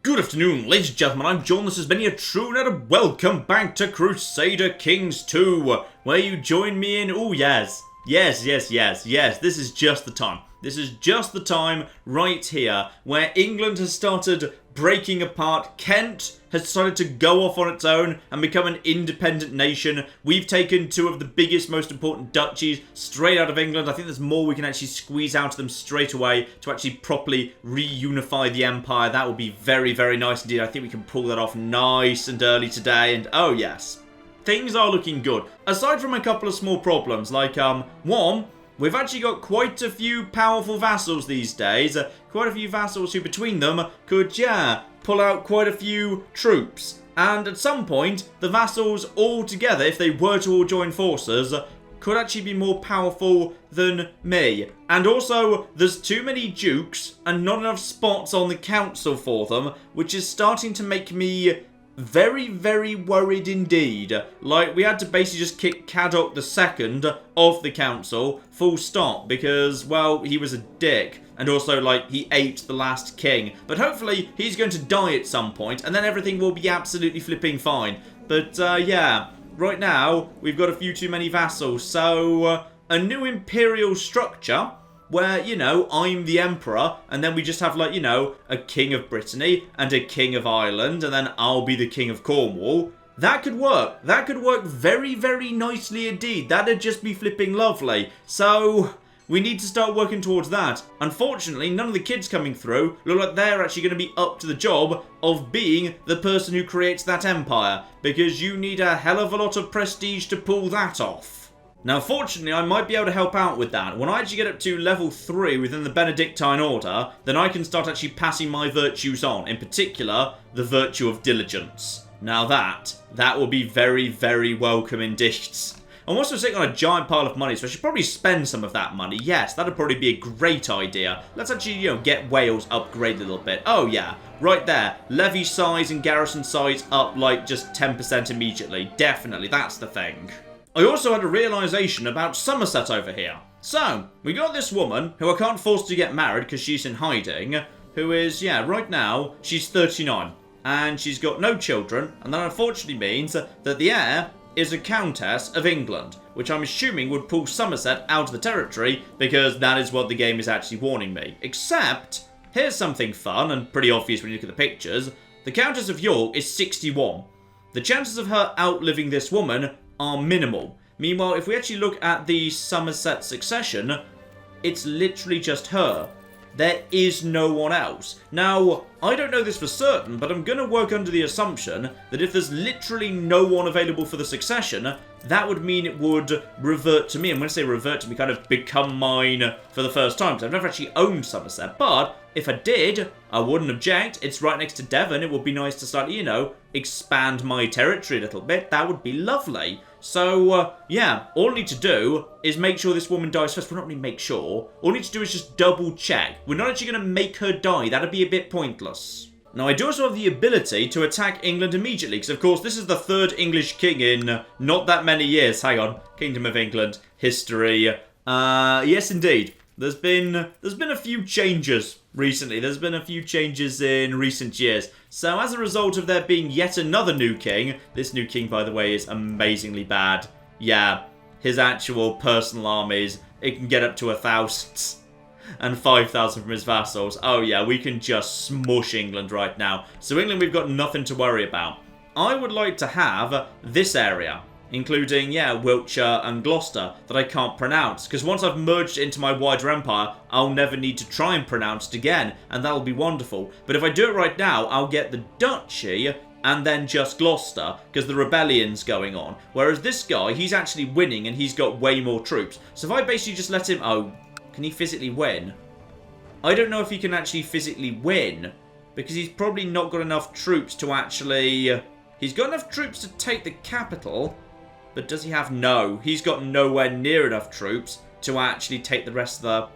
Good afternoon, ladies and gentlemen, I'm John, this has been your true net, and welcome back to Crusader Kings 2, where you join me in, oh yes, this is just the time. This is just the time right here where England has started breaking apart. Kent has decided to go off on its own and become an independent nation. We've taken two of the biggest, most important duchies straight out of England. I think there's more we can actually squeeze out of them straight away to actually properly reunify the empire. That would be very, very nice indeed. I think we can pull that off nice and early today. And oh yes, things are looking good. Aside from a couple of small problems, like one, we've actually got quite a few powerful vassals these days. Quite a few vassals who between them could, pull out quite a few troops. And at some point, the vassals all together, if they were to all join forces, could actually be more powerful than me. And also, there's too many dukes and not enough spots on the council for them, which is starting to make me very, very worried indeed. Like, we had to basically just kick Caddock II off the council, full stop, because, well, he was a dick. And also, like, he ate the last king. But hopefully, he's going to die at some point, and then everything will be absolutely flipping fine. But, yeah, right now, we've got a few too many vassals. So, a new imperial structure where, you know, I'm the emperor, and then we just have, like, you know, a king of Brittany and a king of Ireland, and then I'll be the king of Cornwall. That could work. That could work very, very nicely indeed. That'd just be flipping lovely. So, we need to start working towards that. Unfortunately, none of the kids coming through look like they're actually going to be up to the job of being the person who creates that empire, because you need a hell of a lot of prestige to pull that off. Now, fortunately, I might be able to help out with that. When I actually get up to level 3 within the Benedictine order, then I can start actually passing my virtues on. In particular, the virtue of diligence. Now that will be very, very welcome indeed. I'm also sitting on a giant pile of money, so I should probably spend some of that money. Yes, that'd probably be a great idea. Let's actually, you know, get Wales upgraded a little bit. Oh, yeah. Right there. Levy size and garrison size up, like, just 10% immediately. Definitely, that's the thing. I also had a realisation about Somerset over here. So, we got this woman, who I can't force to get married because she's in hiding, who is, right now, she's 39. And she's got no children, and that unfortunately means that the heir is a Countess of England, which I'm assuming would pull Somerset out of the territory, because that is what the game is actually warning me. Except, here's something fun, and pretty obvious when you look at the pictures. The Countess of York is 61. The chances of her outliving this woman are minimal. Meanwhile, if we actually look at the Somerset succession, it's literally just her. There is no one else. Now, I don't know this for certain, but I'm going to work under the assumption that if there's literally no one available for the succession, that would mean it would revert to me. And when I say revert to me, kind of become mine for the first time, because I've never actually owned Somerset. But if I did, I wouldn't object. It's right next to Devon. It would be nice to start, you know, expand my territory a little bit. That would be lovely. So, all I need to do is make sure this woman dies first. Well, not really make sure. All I need to do is just double check. We're not actually going to make her die. That'd be a bit pointless. Now, I do also have the ability to attack England immediately, because, of course, this is the third English king in not that many years. Hang on. Kingdom of England. History. Yes, indeed. There's been a few changes recently. There's been a few changes in recent years. So as a result of there being yet another new king, this new king, by the way, is amazingly bad. Yeah, his actual personal armies, it can get up to 1,000 and 5,000 from his vassals. Oh yeah, we can just smush England right now. So England, we've got nothing to worry about. I would like to have this area, including, Wiltshire and Gloucester, that I can't pronounce. Because once I've merged it into my wider empire, I'll never need to try and pronounce it again, and that'll be wonderful. But if I do it right now, I'll get the duchy, and then just Gloucester, because the rebellion's going on. Whereas this guy, he's actually winning, and he's got way more troops. So if I basically just let him... Oh, can he physically win? I don't know if he can actually physically win, because he's probably not got enough troops to actually... He's got enough troops to take the capital... But does he have... No. He's got nowhere near enough troops to actually take the rest of the...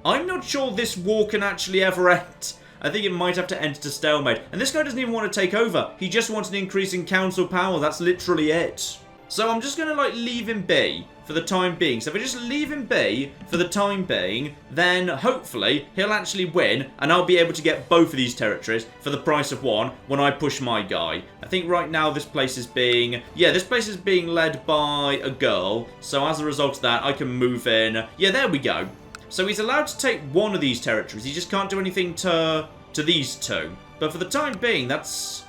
I'm not sure this war can actually ever end. I think it might have to end to stalemate. And this guy doesn't even want to take over. He just wants an increase in council power. That's literally it. So I'm just going to, like, leave him be for the time being. So if I just leave him be for the time being, then hopefully he'll actually win, and I'll be able to get both of these territories for the price of one when I push my guy. I think right now this place is being... yeah, this place is being led by a girl. So as a result of that, I can move in. Yeah, there we go. So he's allowed to take one of these territories. He just can't do anything to these two. But for the time being, that's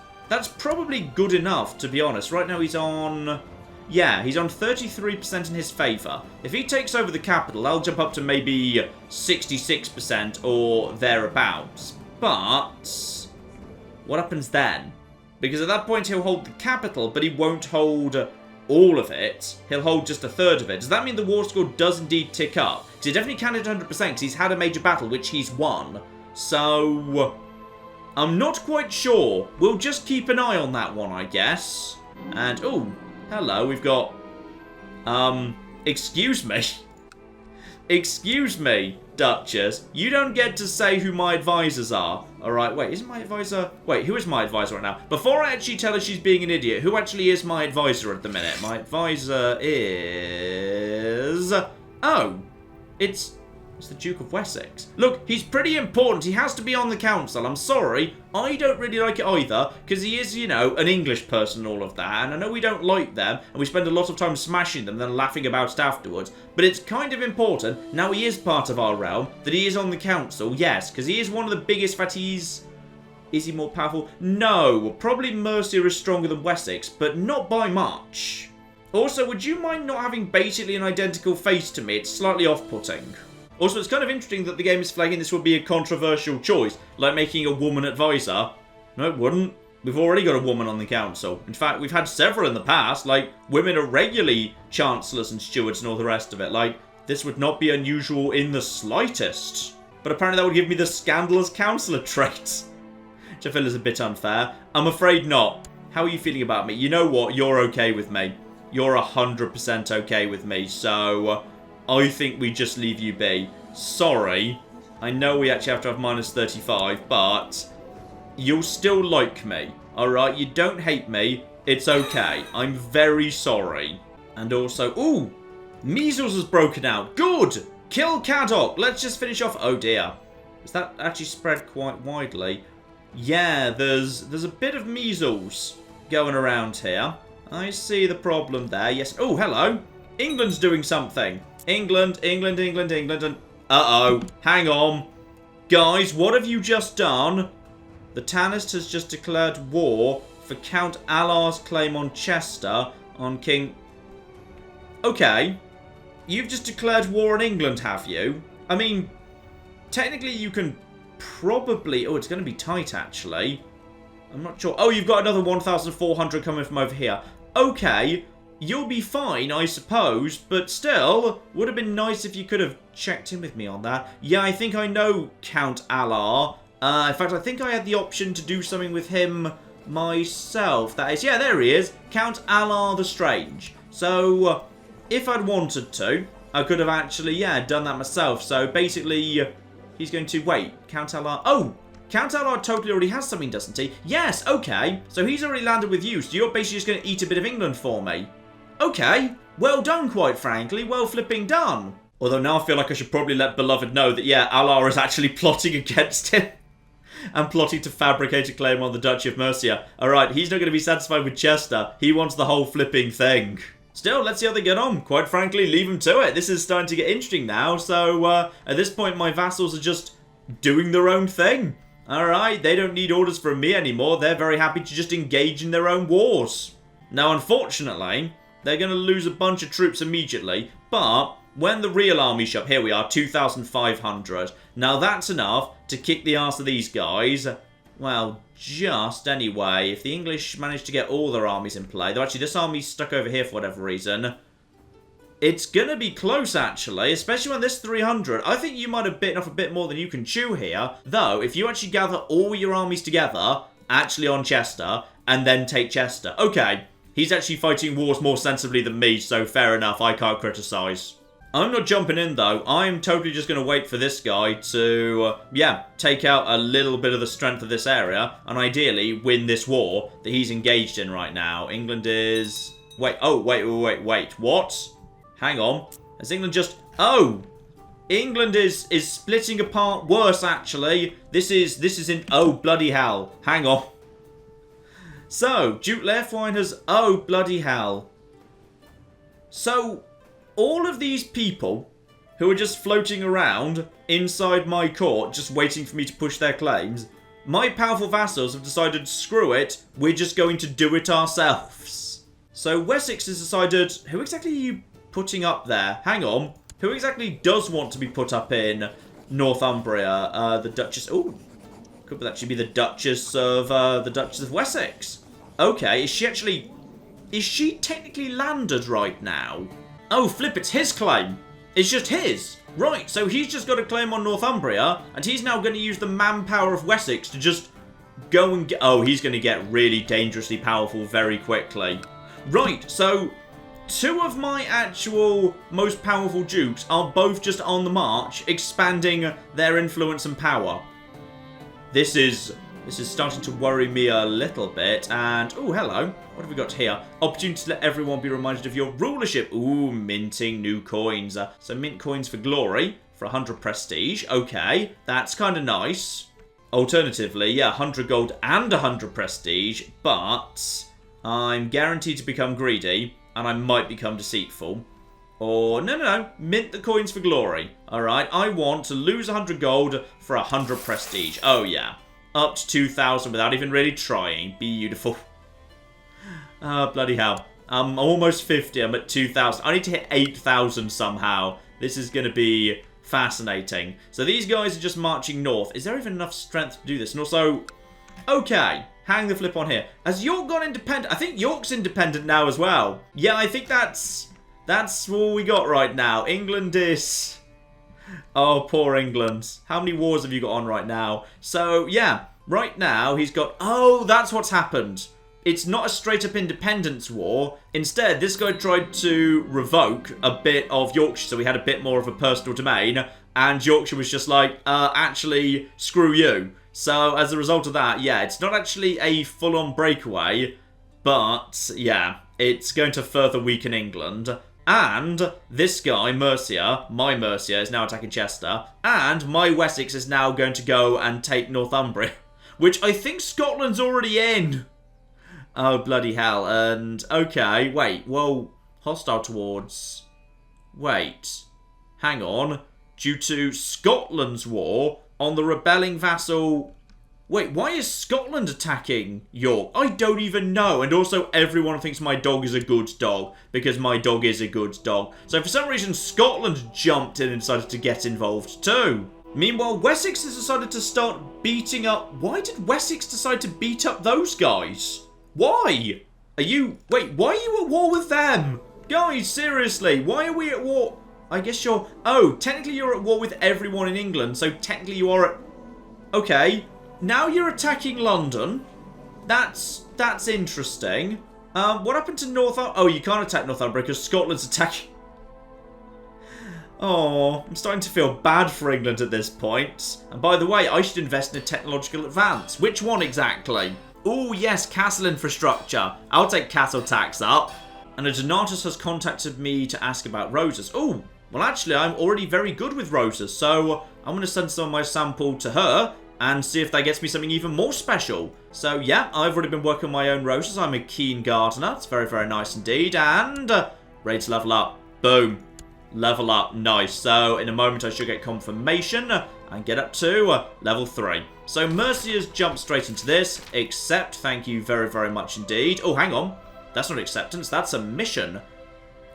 probably good enough, to be honest. Right now he's on... yeah, he's on 33% in his favour. If he takes over the capital, I'll jump up to maybe 66% or thereabouts. But what happens then? Because at that point he'll hold the capital, but he won't hold all of it. He'll hold just a third of it. Does that mean the war score does indeed tick up? Because he definitely can at 100% because he's had a major battle, which he's won. So I'm not quite sure. We'll just keep an eye on that one, I guess. And, oh, hello, we've got, excuse me. Excuse me, Duchess. You don't get to say who my advisors are. Alright, wait, isn't my advisor... wait, who is my advisor right now? Before I actually tell her she's being an idiot, who actually is my advisor at the minute? My advisor is... oh, it's the Duke of Wessex. Look, he's pretty important. He has to be on the council. I'm sorry. I don't really like it either, because he is, you know, an English person and all of that, and I know we don't like them, and we spend a lot of time smashing them, then laughing about it afterwards, but it's kind of important, now he is part of our realm, that he is on the council, yes, because he is one of the biggest, in fact, is he more powerful? No, probably Mercia is stronger than Wessex, but not by much. Also, would you mind not having basically an identical face to me? It's slightly off-putting. Also, it's kind of interesting that the game is flagging this would be a controversial choice, like making a woman advisor. No, it wouldn't. We've already got a woman on the council. In fact, we've had several in the past. Like, women are regularly chancellors and stewards and all the rest of it. Like, this would not be unusual in the slightest. But apparently that would give me the scandalous councillor trait, which I feel is a bit unfair. I'm afraid not. How are you feeling about me? You know what? You're okay with me. You're 100% okay with me, so... I think we just leave you be. Sorry. I know we actually have to have minus 35, but you'll still like me. Alright? You don't hate me. It's okay. I'm very sorry. And also... ooh! Measles has broken out. Good! Kill Caddock. Let's just finish off... oh dear. Is that actually spread quite widely? Yeah, there's a bit of measles going around here. I see the problem there. Yes. Oh, hello. England's doing something. England, England, England, England, and... uh-oh. Hang on. Guys, what have you just done? The Tanist has just declared war for Count Alar's claim on Chester on King... okay. You've just declared war on England, have you? I mean, technically you can probably... oh, it's going to be tight, actually. I'm not sure. Oh, you've got another 1,400 coming from over here. Okay. You'll be fine, I suppose, but still, would have been nice if you could have checked in with me on that. Yeah, I think I know Count Alar. In fact, I think I had the option to do something with him myself. That is, yeah, there he is. Count Alar the Strange. So, if I'd wanted to, I could have actually, yeah, done that myself. So, basically, he's going to, wait, Count Alar... oh! Count Alar totally already has something, doesn't he? Yes, okay. So he's already landed with you, so you're basically just going to eat a bit of England for me. Okay, well done, quite frankly. Well flipping done. Although now I feel like I should probably let Beloved know that, yeah, Alar is actually plotting against him. And plotting to fabricate a claim on the Duchy of Mercia. Alright, he's not going to be satisfied with Chester. He wants the whole flipping thing. Still, let's see how they get on. Quite frankly, leave them to it. This is starting to get interesting now. So, at this point, my vassals are just doing their own thing. Alright, they don't need orders from me anymore. They're very happy to just engage in their own wars. Now, unfortunately... they're going to lose a bunch of troops immediately, but when the real army show up, here we are, 2,500. Now that's enough to kick the arse of these guys. Well, just anyway, if the English manage to get all their armies in play, though actually this army's stuck over here for whatever reason, it's going to be close actually, especially when this 300. I think you might have bitten off a bit more than you can chew here, though if you actually gather all your armies together, actually on Chester, and then take Chester, okay. He's actually fighting wars more sensibly than me, so fair enough, I can't criticise. I'm not jumping in, though. I'm totally just going to wait for this guy to, yeah, take out a little bit of the strength of this area, and ideally win this war that he's engaged in right now. England is... wait, oh, wait, what? Hang on. Has England just... Oh! England is splitting apart worse, actually. This is in... Oh, bloody hell. Hang on. So, Duke Leofwine has... Oh, bloody hell. So, all of these people who are just floating around inside my court, just waiting for me to push their claims, my powerful vassals have decided, screw it, we're just going to do it ourselves. So, Wessex has decided... Who exactly are you putting up there? Hang on. Who exactly does want to be put up in Northumbria? The Duchess... Oh, could actually be the Duchess of Wessex. Okay, is she actually... Is she technically landed right now? Oh, flip, it's his claim. It's just his. Right, so he's just got a claim on Northumbria, and he's now going to use the manpower of Wessex to just go and get... Oh, he's going to get really dangerously powerful very quickly. Right, so... Two of my actual most powerful dukes are both just on the march, expanding their influence and power. This is starting to worry me a little bit. And, oh, hello. What have we got here? Opportunity to let everyone be reminded of your rulership. Ooh, minting new coins. So mint coins for glory for 100 prestige. Okay, that's kind of nice. Alternatively, yeah, 100 gold and 100 prestige. But I'm guaranteed to become greedy. And I might become deceitful. Or, no. Mint the coins for glory. Alright, I want to lose 100 gold for 100 prestige. Oh, yeah. Up to 2,000 without even really trying. Beautiful. Bloody hell. I'm almost 50. I'm at 2,000. I need to hit 8,000 somehow. This is going to be fascinating. So these guys are just marching north. Is there even enough strength to do this? And also, okay. Hang the flip on here. Has York gone independent? I think York's independent now as well. Yeah, I think that's all we got right now. England is... Oh, poor England. How many wars have you got on right now? So, yeah. Right now, he's got... Oh, that's what's happened. It's not a straight-up independence war. Instead, this guy tried to revoke a bit of Yorkshire, so we had a bit more of a personal domain. And Yorkshire was just like, actually, screw you. So, as a result of that, yeah, it's not actually a full-on breakaway, but, yeah, it's going to further weaken England. And this guy, Mercia, my Mercia, is now attacking Chester, and my Wessex is now going to go and take Northumbria, which I think Scotland's already in. Oh, bloody hell. And, okay, wait, well, hostile towards... Wait, hang on. Due to Scotland's war... On the rebelling vassal... Wait, why is Scotland attacking York? I don't even know. And also, everyone thinks my dog is a good dog. Because my dog is a good dog. So for some reason, Scotland jumped in and decided to get involved too. Meanwhile, Wessex has decided to start beating up... Why did Wessex decide to beat up those guys? Why? Are you... Wait, why are you at war with them? Guys, seriously, why are we at war... I guess you're... Oh, technically you're at war with everyone in England, so technically you are at... Okay. Now you're attacking London. That's interesting. What happened to Northumbria? Oh, you can't attack Northumbria because Scotland's attacking... Oh, I'm starting to feel bad for England at this point. And by the way, I should invest in a technological advance. Which one exactly? Oh, yes, castle infrastructure. I'll take castle tax up. And a Donatus has contacted me to ask about roses. Oh, well, actually, I'm already very good with roses, so I'm going to send some of my sample to her and see if that gets me something even more special. So, yeah, I've already been working on my own roses. I'm a keen gardener. It's very, very nice indeed. And ready to level up. Boom. Level up. Nice. So, in a moment, I should get confirmation and get up to level 3. So, Mercia's jumped straight into this, except, thank you very, very much indeed. Oh, hang on. That's not acceptance. That's a mission.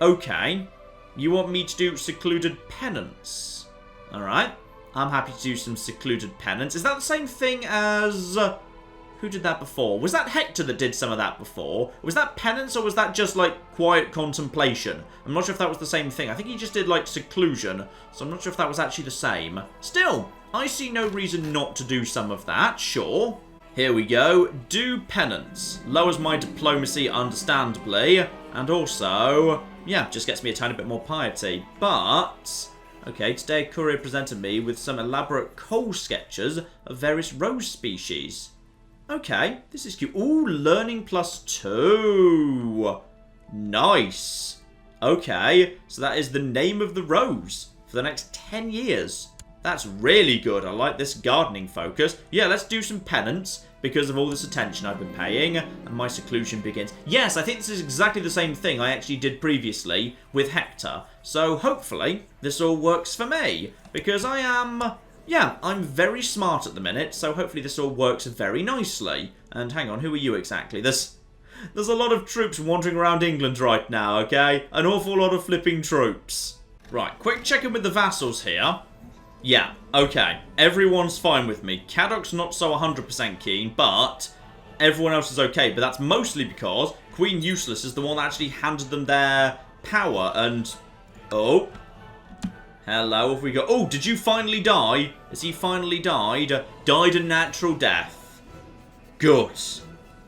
Okay. You want me to do secluded penance? Alright. I'm happy to do some secluded penance. Is that the same thing as... who did that before? Was that Hector that did some of that before? Was that penance or was that just, like, quiet contemplation? I'm not sure if that was the same thing. I think he just did, like, seclusion. So I'm not sure if that was actually the same. Still, I see no reason not to do some of that. Sure. Here we go. Do penance. Lowers my diplomacy, understandably. And also... yeah, just gets me a tiny bit more piety. But, okay, today a courier presented me with some elaborate coal sketches of various rose species. Okay, this is cute. Ooh, learning +2. Nice. Okay, so that is the name of the rose for the next 10 years. That's really good. I like this gardening focus. Yeah, let's do some penance because of all this attention I've been paying, and my seclusion begins. Yes, I think this is exactly the same thing I actually did previously with Hector. So hopefully this all works for me, because I am, yeah, I'm very smart at the minute, so hopefully this all works very nicely. And hang on, who are you exactly? There's a lot of troops wandering around England right now, okay? An awful lot of flipping troops. Right, quick check-in with the vassals here. Yeah, okay. Everyone's fine with me. Cadoc's not so 100% keen, but everyone else is okay. But that's mostly because Queen Yuselass is the one that actually handed them their power. And, oh, hello, have we got... Oh, did you finally die? Has he finally died? Died a natural death. Good.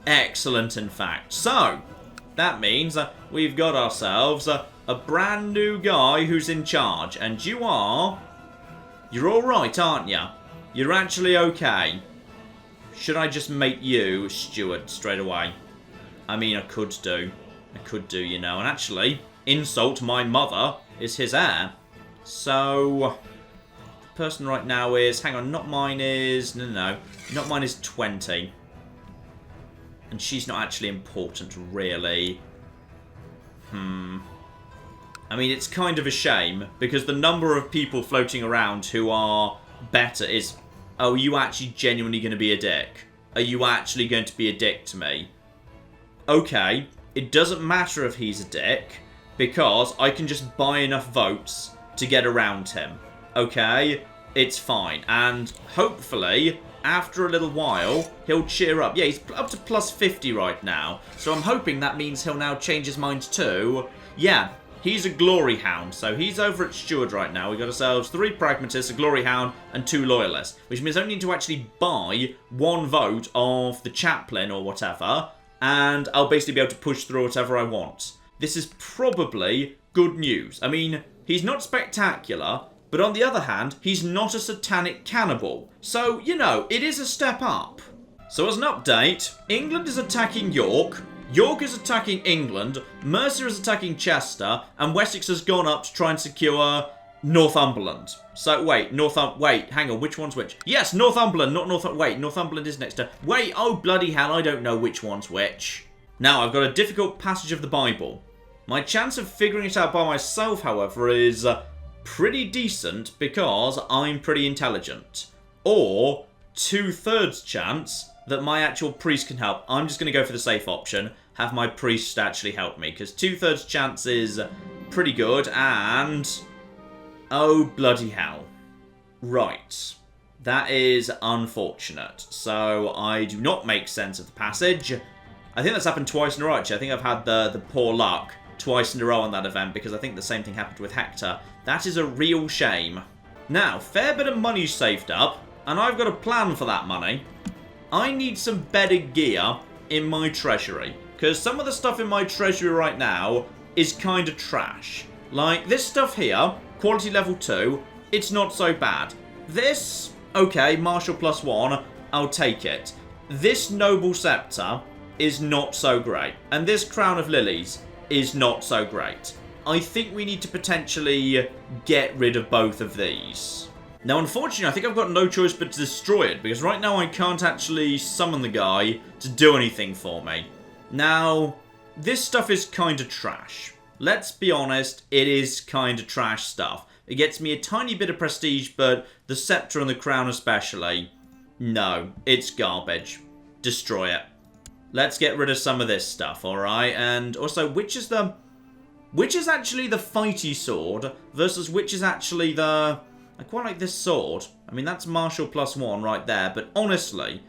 Excellent, in fact. So, that means we've got ourselves a brand new guy who's in charge. And you are... You're alright, aren't you? You're actually okay. Should I just make you steward straight away? I mean, I could do, you know. And actually, insult my mother is his heir. So, the person right now is... Hang on, not mine is... No. Not mine is 20. And she's not actually important, really. I mean, it's kind of a shame, because the number of people floating around who are better is... Oh, are you actually genuinely going to be a dick? Are you actually going to be a dick to me? Okay, it doesn't matter if he's a dick, because I can just buy enough votes to get around him. Okay? It's fine. And hopefully, after a little while, he'll cheer up. Yeah, he's up to plus 50 right now. So I'm hoping that means he'll now change his mind too. Yeah. He's a glory hound, so he's over at steward right now. We've got ourselves 3 pragmatists, a glory hound, and 2 loyalists, which means I only need to actually buy 1 vote of the chaplain or whatever, and I'll basically be able to push through whatever I want. This is probably good news. I mean, he's not spectacular, but on the other hand, he's not a satanic cannibal. So, you know, it is a step up. So as an update, England is attacking York, York is attacking England, Mercia is attacking Chester, and Wessex has gone up to try and secure Northumberland. So, wait, hang on, which one's which? Yes, Northumberland, not Northumberland is next to... Wait, oh bloody hell, I don't know which one's which. Now, I've got a difficult passage of the Bible. My chance of figuring it out by myself, however, is pretty decent because I'm pretty intelligent. Or 2/3 chance that my actual priest can help. I'm just going to go for the safe option. Have my priest actually help me. Because 2/3 chance is pretty good. And... oh, bloody hell. Right. That is unfortunate. So, I do not make sense of the passage. I think that's happened twice in a row, actually. I think I've had the poor luck twice in a row on that event. Because I think the same thing happened with Hector. That is a real shame. Now, fair bit of money saved up. And I've got a plan for that money. I need some better gear in my treasury. Because some of the stuff in my treasury right now is kind of trash. Like, this stuff here, quality level 2, it's not so bad. This, okay, martial +1, I'll take it. This noble scepter is not so great. And this crown of lilies is not so great. I think we need to potentially get rid of both of these. Now, unfortunately, I think I've got no choice but to destroy it, because right now I can't actually summon the guy to do anything for me. Now, this stuff is kind of trash. Let's be honest, it is kind of trash stuff. It gets me a tiny bit of prestige, but the scepter and the crown especially, no, it's garbage. Destroy it. Let's get rid of some of this stuff, alright? And also, which is actually the fighty sword versus which is actually the... I quite like this sword. I mean, that's martial +1 right there. But honestly,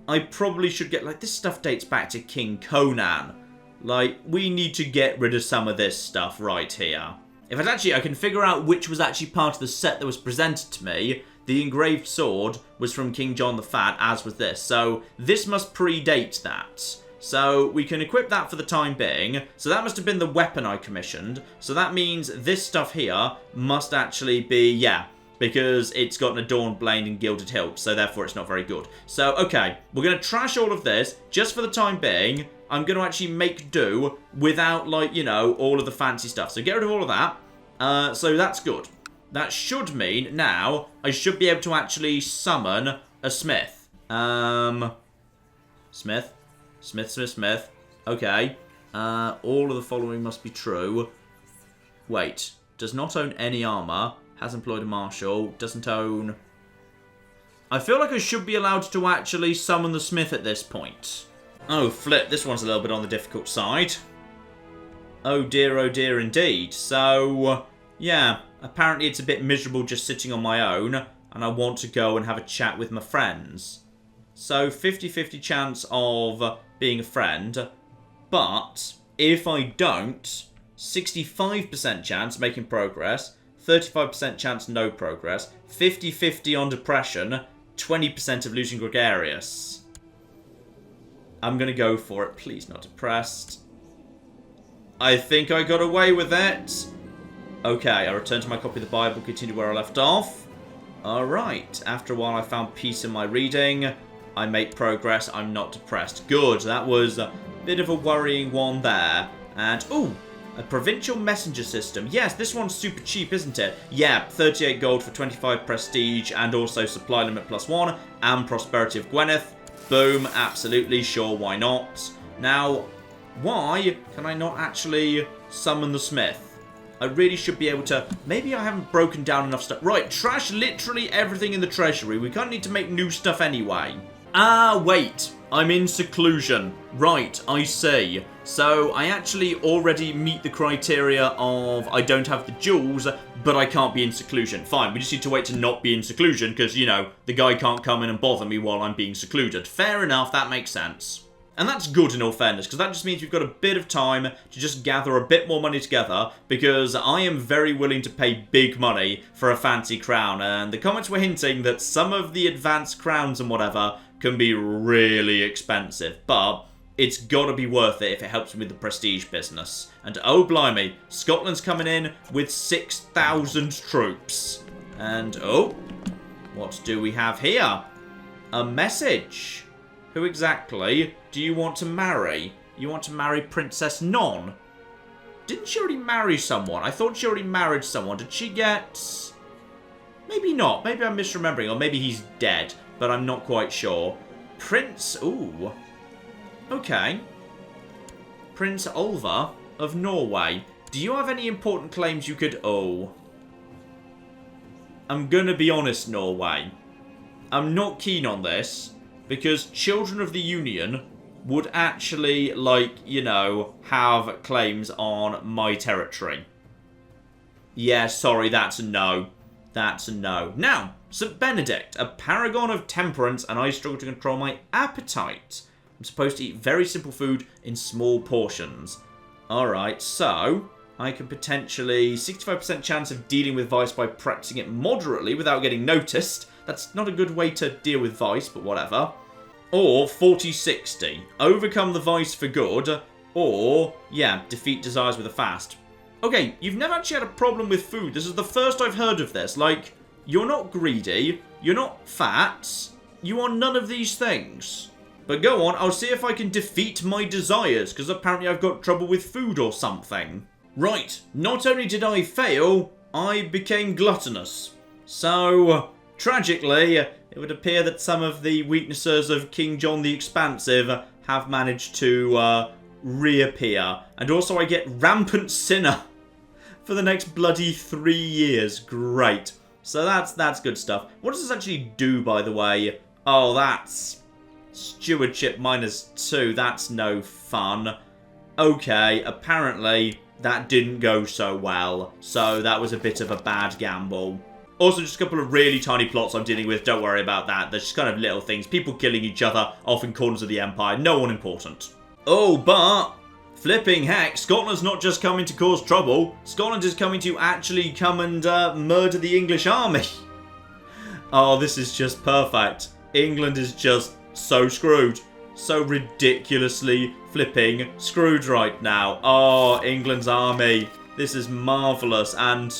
I probably should get... Like, this stuff dates back to King Conan. Like, we need to get rid of some of this stuff right here. In fact, actually, I can figure out which was actually part of the set that was presented to me. The engraved sword was from King John the Fat, as was this. So, this must predate that. So, we can equip that for the time being. So, that must have been the weapon I commissioned. So, that means this stuff here must actually be, yeah... because it's got an adorned blade and gilded hilt, so therefore it's not very good. So, okay, we're going to trash all of this, just for the time being. I'm going to actually make do without, like, you know, all of the fancy stuff. So get rid of all of that. So that's good. That should mean now I should be able to actually summon a smith. Smith. Smith. Okay. All of the following must be true. Wait. Does not own any armor. Has employed a marshal. Doesn't own... I feel like I should be allowed to actually summon the smith at this point. Oh, flip. This one's a little bit on the difficult side. Oh dear indeed. So, yeah. Apparently it's a bit miserable just sitting on my own, and I want to go and have a chat with my friends. So 50-50 chance of being a friend, but if I don't, 65% chance of making progress, 35% chance no progress, 50-50 on depression, 20% of losing gregarious. I'm going to go for it. Please not depressed. I think I got away with it. Okay, I return to my copy of the Bible, continue where I left off. Alright, after a while I found peace in my reading. I make progress, I'm not depressed. Good, that was a bit of a worrying one there. And, ooh, a provincial messenger system. Yes, this one's super cheap, isn't it? Yeah, 38 gold for 25 prestige, and also supply limit +1, and prosperity of Gwyneth. Boom, absolutely, sure, why not? Now, why can I not actually summon the smith? I really should be able to... Maybe I haven't broken down enough stuff. Right, trash literally everything in the treasury. We can't need to make new stuff anyway. Ah, wait. I'm in seclusion. Right, I see. So, I actually already meet the criteria of I don't have the jewels, but I can't be in seclusion. Fine, we just need to wait to not be in seclusion because, you know, the guy can't come in and bother me while I'm being secluded. Fair enough, that makes sense. And that's good in all fairness, because that just means we've got a bit of time to just gather a bit more money together, because I am very willing to pay big money for a fancy crown, and the comments were hinting that some of the advanced crowns and whatever can be really expensive, but it's got to be worth it if it helps me with the prestige business. And oh blimey, Scotland's coming in with 6,000 troops. And oh, what do we have here? A message. Who exactly do you want to marry? You want to marry Princess Non? Didn't she already marry someone? I thought she already married someone. Did she get... Maybe not. Maybe I'm misremembering. Or maybe he's dead. But I'm not quite sure. Prince... Ooh. Okay. Prince Olva of Norway. Do you have any important claims you could... Oh. I'm gonna be honest, Norway. I'm not keen on this. Because Children of the Union would actually, like, you know, have claims on my territory. Yeah, sorry, that's a no. That's a no. Now, St. Benedict, a paragon of temperance, and I struggle to control my appetite. I'm supposed to eat very simple food in small portions. Alright, so I can potentially... 65% chance of dealing with vice by practicing it moderately without getting noticed. That's not a good way to deal with vice, but whatever. Or 40-60. Overcome the vice for good. Or, yeah, defeat desires with a fast. Okay, you've never actually had a problem with food. This is the first I've heard of this. Like, you're not greedy. You're not fat. You are none of these things. But go on, I'll see if I can defeat my desires, because apparently I've got trouble with food or something. Right, not only did I fail, I became gluttonous. So... Tragically, it would appear that some of the weaknesses of King John the Expansive have managed to reappear. And also I get Rampant Sinner for the next bloody 3 years. Great. So that's good stuff. What does this actually do, by the way? Oh, that's stewardship -2. That's no fun. Okay, apparently that didn't go so well. So that was a bit of a bad gamble. Also, just a couple of really tiny plots I'm dealing with. Don't worry about that. There's just kind of little things. People killing each other off in corners of the Empire. No one important. Oh, but... Flipping heck, Scotland's not just coming to cause trouble. Scotland is coming to actually come and murder the English army. Oh, this is just perfect. England is just so screwed. So ridiculously flipping screwed right now. Oh, England's army. This is marvellous. And...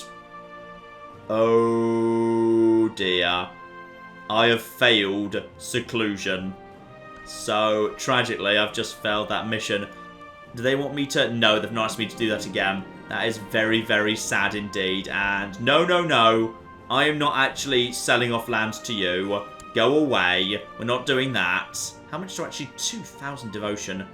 oh dear. I have failed seclusion. So, tragically, I've just failed that mission. Do they want me to? No, they've not asked me to do that again. That is very, very sad indeed. And no, no, no. I am not actually selling off land to you. Go away. We're not doing that. How much do actually 2,000 devotion?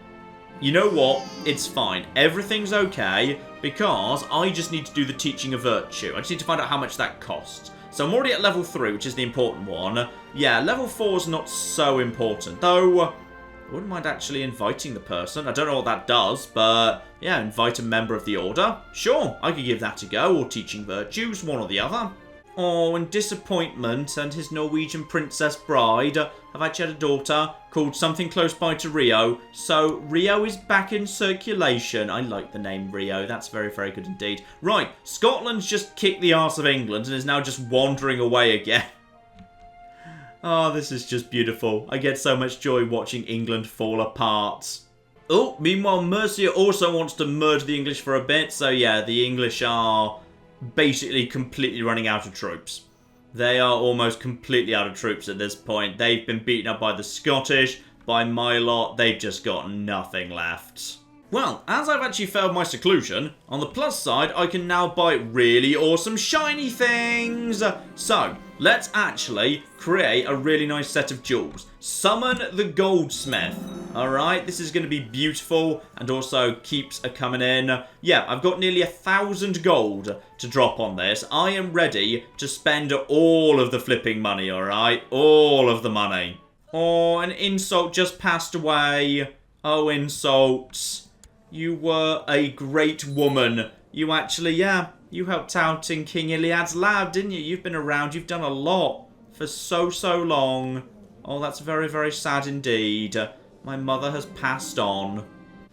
You know what? It's fine. Everything's okay because I just need to do the teaching of virtue. I just need to find out how much that costs. So I'm already at level 3, which is the important one. Yeah, level 4 is not so important. Though, I wouldn't mind actually inviting the person. I don't know what that does, but yeah, invite a member of the order. Sure, I could give that a go, or teaching virtues, one or the other. Oh, and Disappointment and his Norwegian princess bride have actually had a daughter called something close by to Rio. So Rio is back in circulation. I like the name Rio. That's very, very good indeed. Right, Scotland's just kicked the arse of England and is now just wandering away again. Oh, this is just beautiful. I get so much joy watching England fall apart. Oh, meanwhile, Mercia also wants to murder the English for a bit. So yeah, the English are basically completely running out of troops. They are almost completely out of troops at this point. They've been beaten up by the Scottish, by my lot. They've just got nothing left. Well, as I've actually failed my seclusion, on the plus side, I can now buy really awesome shiny things. So, let's actually create a really nice set of jewels. Summon the goldsmith. Alright, this is going to be beautiful and also keeps a coming in. Yeah, I've got nearly 1,000 gold to drop on this. I am ready to spend all of the flipping money, alright? All of the money. Oh, an insult just passed away. Oh, insults. You were a great woman. You actually, yeah, you helped out in King Iliad's lab, didn't you? You've been around, you've done a lot for so, so long. Oh, that's very, very sad indeed. My mother has passed on.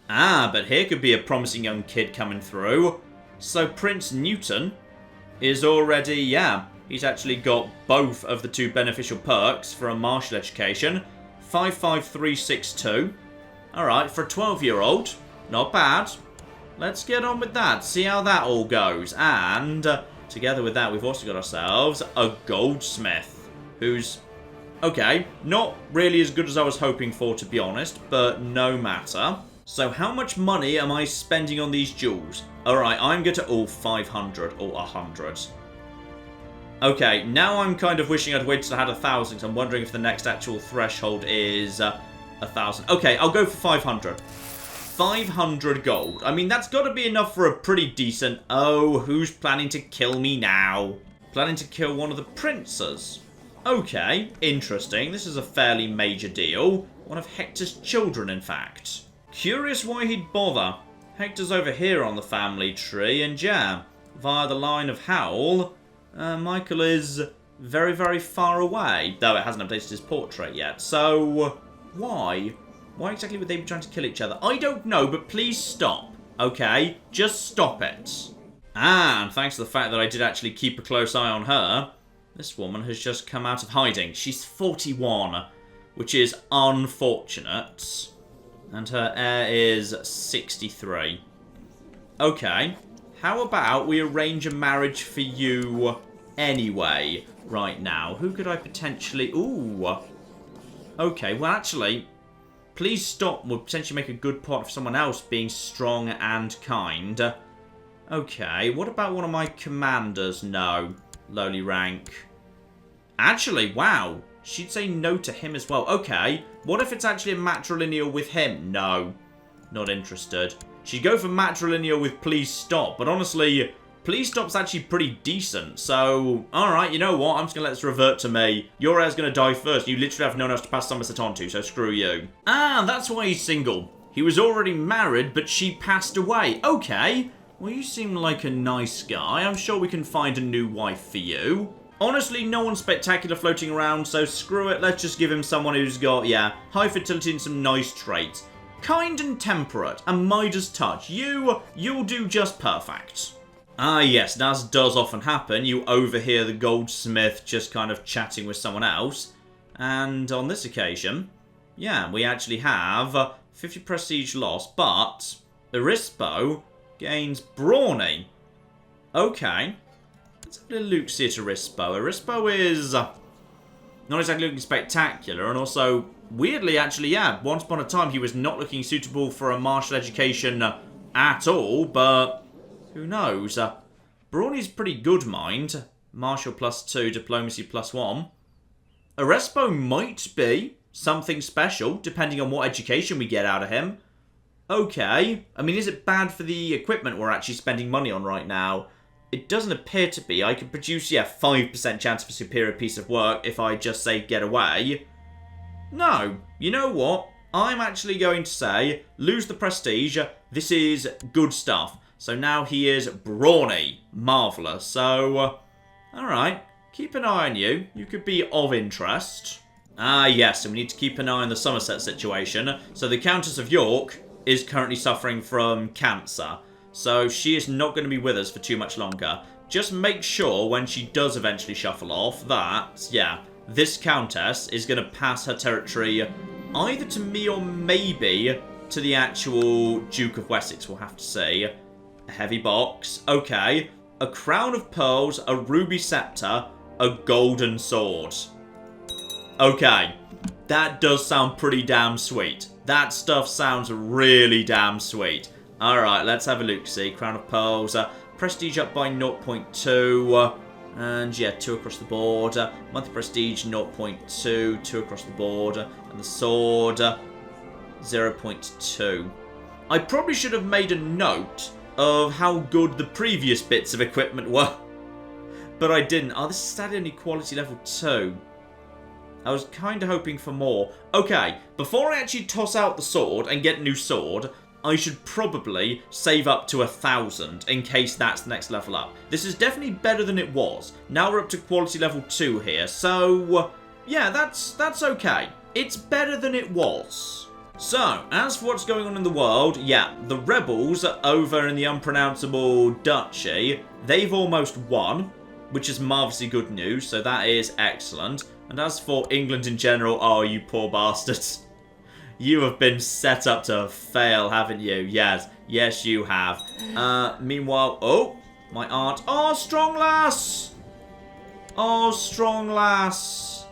Ah, but here could be a promising young kid coming through. So Prince Newton is already, yeah, he's actually got both of the 2 beneficial perks for a martial education. 55362. Alright, for a 12-year-old. Not bad. Let's get on with that. See how that all goes. And together with that, we've also got ourselves a goldsmith. Who's, okay, not really as good as I was hoping for, to be honest. But no matter. So how much money am I spending on these jewels? Alright, I'm going to, 500 or 100. Okay, now I'm kind of wishing I'd waited till I had 1,000. So I'm wondering if the next actual threshold is 1,000. Okay, I'll go for 500. 500 gold. I mean, that's got to be enough for a pretty decent... Oh, who's planning to kill me now? Planning to kill one of the princes. Okay, interesting. This is a fairly major deal. One of Hector's children, in fact. Curious why he'd bother. Hector's over here on the family tree, and yeah, via the line of Howl, Michael is very, very far away. Though it hasn't updated his portrait yet. So, why? Why exactly would they be trying to kill each other? I don't know, but please stop. Okay? Just stop it. Ah, and thanks to the fact that I did actually keep a close eye on her, this woman has just come out of hiding. She's 41, which is unfortunate. And her heir is 63. Okay. How about we arrange a marriage for you anyway, right now? Who could I potentially... Ooh. Okay, well, actually... Please Stop would potentially make a good point for someone else being strong and kind. Okay, what about one of my commanders? No. Lowly rank. Actually, wow. She'd say no to him as well. Okay, what if it's actually a matrilineal with him? No. Not interested. She'd go for matrilineal with Please Stop, but honestly... Please Stop's actually pretty decent, so... Alright, you know what? I'm just going to let this revert to me. Your heir's going to die first. You literally have no one else to pass Somerset on to, so screw you. Ah, that's why he's single. He was already married, but she passed away. Okay. Well, you seem like a nice guy. I'm sure we can find a new wife for you. Honestly, no one spectacular floating around, so screw it. Let's just give him someone who's got, yeah, high fertility and some nice traits. Kind and temperate, and Midas touch. You'll do just perfect. Ah, yes, as does often happen, you overhear the goldsmith just kind of chatting with someone else. And on this occasion, yeah, we actually have 50 prestige loss, but Erispo gains brawny. Okay. Let's have a little look see at Erispo. Erispo is not exactly looking spectacular, and also Weirdly, actually, yeah, once upon a time he was not looking suitable for a martial education at all, but who knows? Brawny's pretty good, mind. Martial +2, diplomacy +1. Arespo might be something special, depending on what education we get out of him. Okay. I mean, is it bad for the equipment we're actually spending money on right now? It doesn't appear to be. I could produce, 5% chance of a superior piece of work if I just say get away. No. You know what? I'm actually going to say, lose the prestige. This is good stuff. So now he is brawny. Marvellous. So, alright. Keep an eye on you. You could be of interest. Ah, yes. And we need to keep an eye on the Somerset situation. So the Countess of York is currently suffering from cancer. So she is not going to be with us for too much longer. Just make sure when she does eventually shuffle off that, this Countess is going to pass her territory either to me or maybe to the actual Duke of Wessex, we'll have to see. A heavy box. Okay. A crown of pearls, a ruby scepter, a golden sword. Okay. That does sound pretty damn sweet. That stuff sounds really damn sweet. Alright, let's have a look-see. Crown of Pearls. Prestige up by 0.2. And 2 across the board. Monthly Prestige 0.2. 2 across the board. And the sword 0.2. I probably should have made a note of how good the previous bits of equipment were. But I didn't. Oh, this is sadly only quality level 2. I was kind of hoping for more. Okay, before I actually toss out the sword and get a new sword, I should probably save up to 1,000 in case that's the next level up. This is definitely better than it was. Now we're up to quality level 2 here, so that's okay. It's better than it was. So, as for what's going on in the world, the rebels over in the unpronounceable duchy, they've almost won, which is marvellously good news, so that is excellent. And as for England in general, oh, you poor bastards. You have been set up to fail, haven't you? Yes, you have. Meanwhile, oh, my aunt. Oh, strong lass! Oh, strong lass.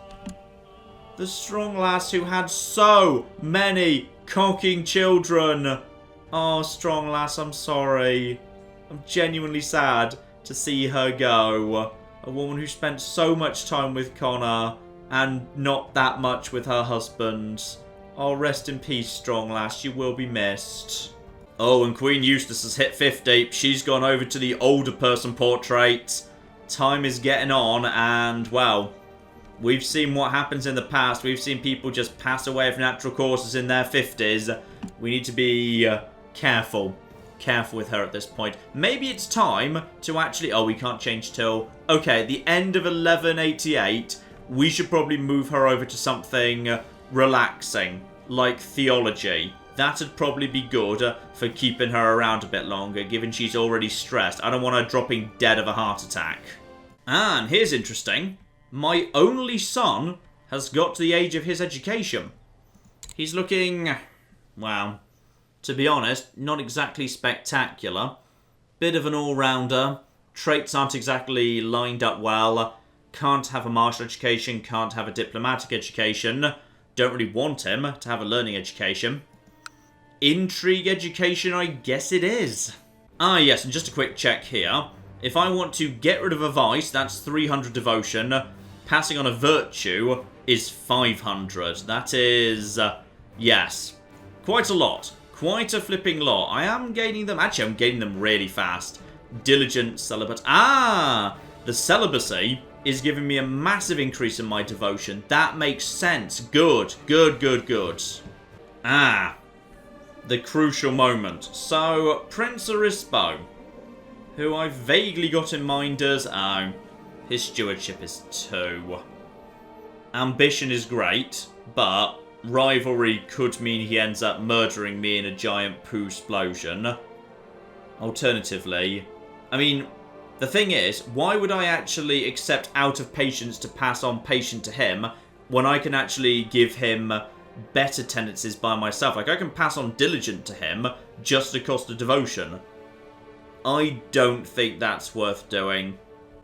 The strong lass who had so many cocking children. Oh, strong lass, I'm sorry. I'm genuinely sad to see her go. A woman who spent so much time with Connor and not that much with her husband. Oh, rest in peace, strong lass. You will be missed. Oh, and Queen Yuselass has hit 50. She's gone over to the older person portrait. Time is getting on, and, well, we've seen what happens in the past. We've seen people just pass away of natural causes in their 50s. We need to be careful. Careful with her at this point. Maybe it's time to actually... Oh, we can't change till... Okay, at the end of 1188, we should probably move her over to something relaxing, like theology. That'd probably be good for keeping her around a bit longer, given she's already stressed. I don't want her dropping dead of a heart attack. And here's interesting. My only son has got to the age of his education. He's looking... Well, to be honest, not exactly spectacular. Bit of an all-rounder. Traits aren't exactly lined up well. Can't have a martial education, can't have a diplomatic education. Don't really want him to have a learning education. Intrigue education, I guess it is. Ah, yes, and just a quick check here. If I want to get rid of a vice, that's 300 devotion. Passing on a virtue is 500. That is, yes, quite a lot. Quite a flipping lot. I am gaining them. Actually, I'm gaining them really fast. Diligent, celibate. Ah, the celibacy is giving me a massive increase in my devotion. That makes sense. Good, good, good, good. Ah, the crucial moment. So, Prince Arispo, who I vaguely got in mind as... Oh, his stewardship is 2. Ambition is great, but rivalry could mean he ends up murdering me in a giant poo explosion. Alternatively, I mean... The thing is, why would I actually accept out of patience to pass on patient to him when I can actually give him better tendencies by myself? Like, I can pass on diligent to him just at the cost of devotion. I don't think that's worth doing.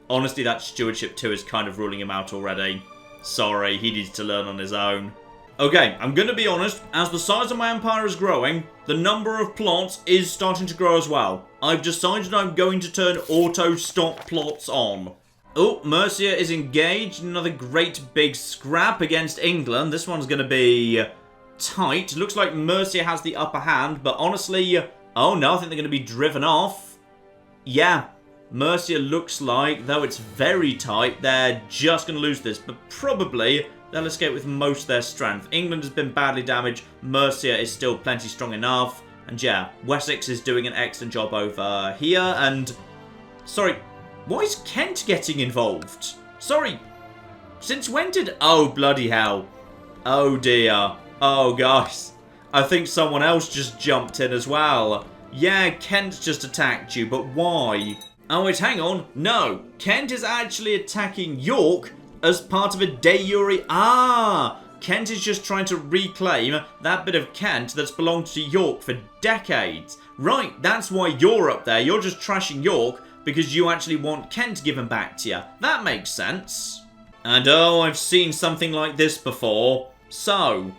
Honestly, that stewardship 2 is kind of ruling him out already. Sorry, he needs to learn on his own. Okay, I'm going to be honest, as the size of my empire is growing, the number of plots is starting to grow as well. I've decided I'm going to turn auto-stop plots on. Oh, Mercia is engaged in another great big scrap against England. This one's going to be tight. Looks like Mercia has the upper hand, but honestly, oh no, I think they're going to be driven off. Yeah, Mercia looks like, though it's very tight, they're just going to lose this, but probably they'll escape with most of their strength. England has been badly damaged. Mercia is still plenty strong enough. And yeah, Wessex is doing an excellent job over here. And, sorry, why is Kent getting involved? Sorry, since when did... Oh, bloody hell. Oh, dear. Oh, guys. I think someone else just jumped in as well. Yeah, Kent just attacked you, but why? Oh, wait, hang on. No, Kent is actually attacking York as part of a de jure... Ah! Kent is just trying to reclaim that bit of Kent that's belonged to York for decades. Right, that's why you're up there. You're just trashing York because you actually want Kent given back to you. That makes sense. And oh, I've seen something like this before. So,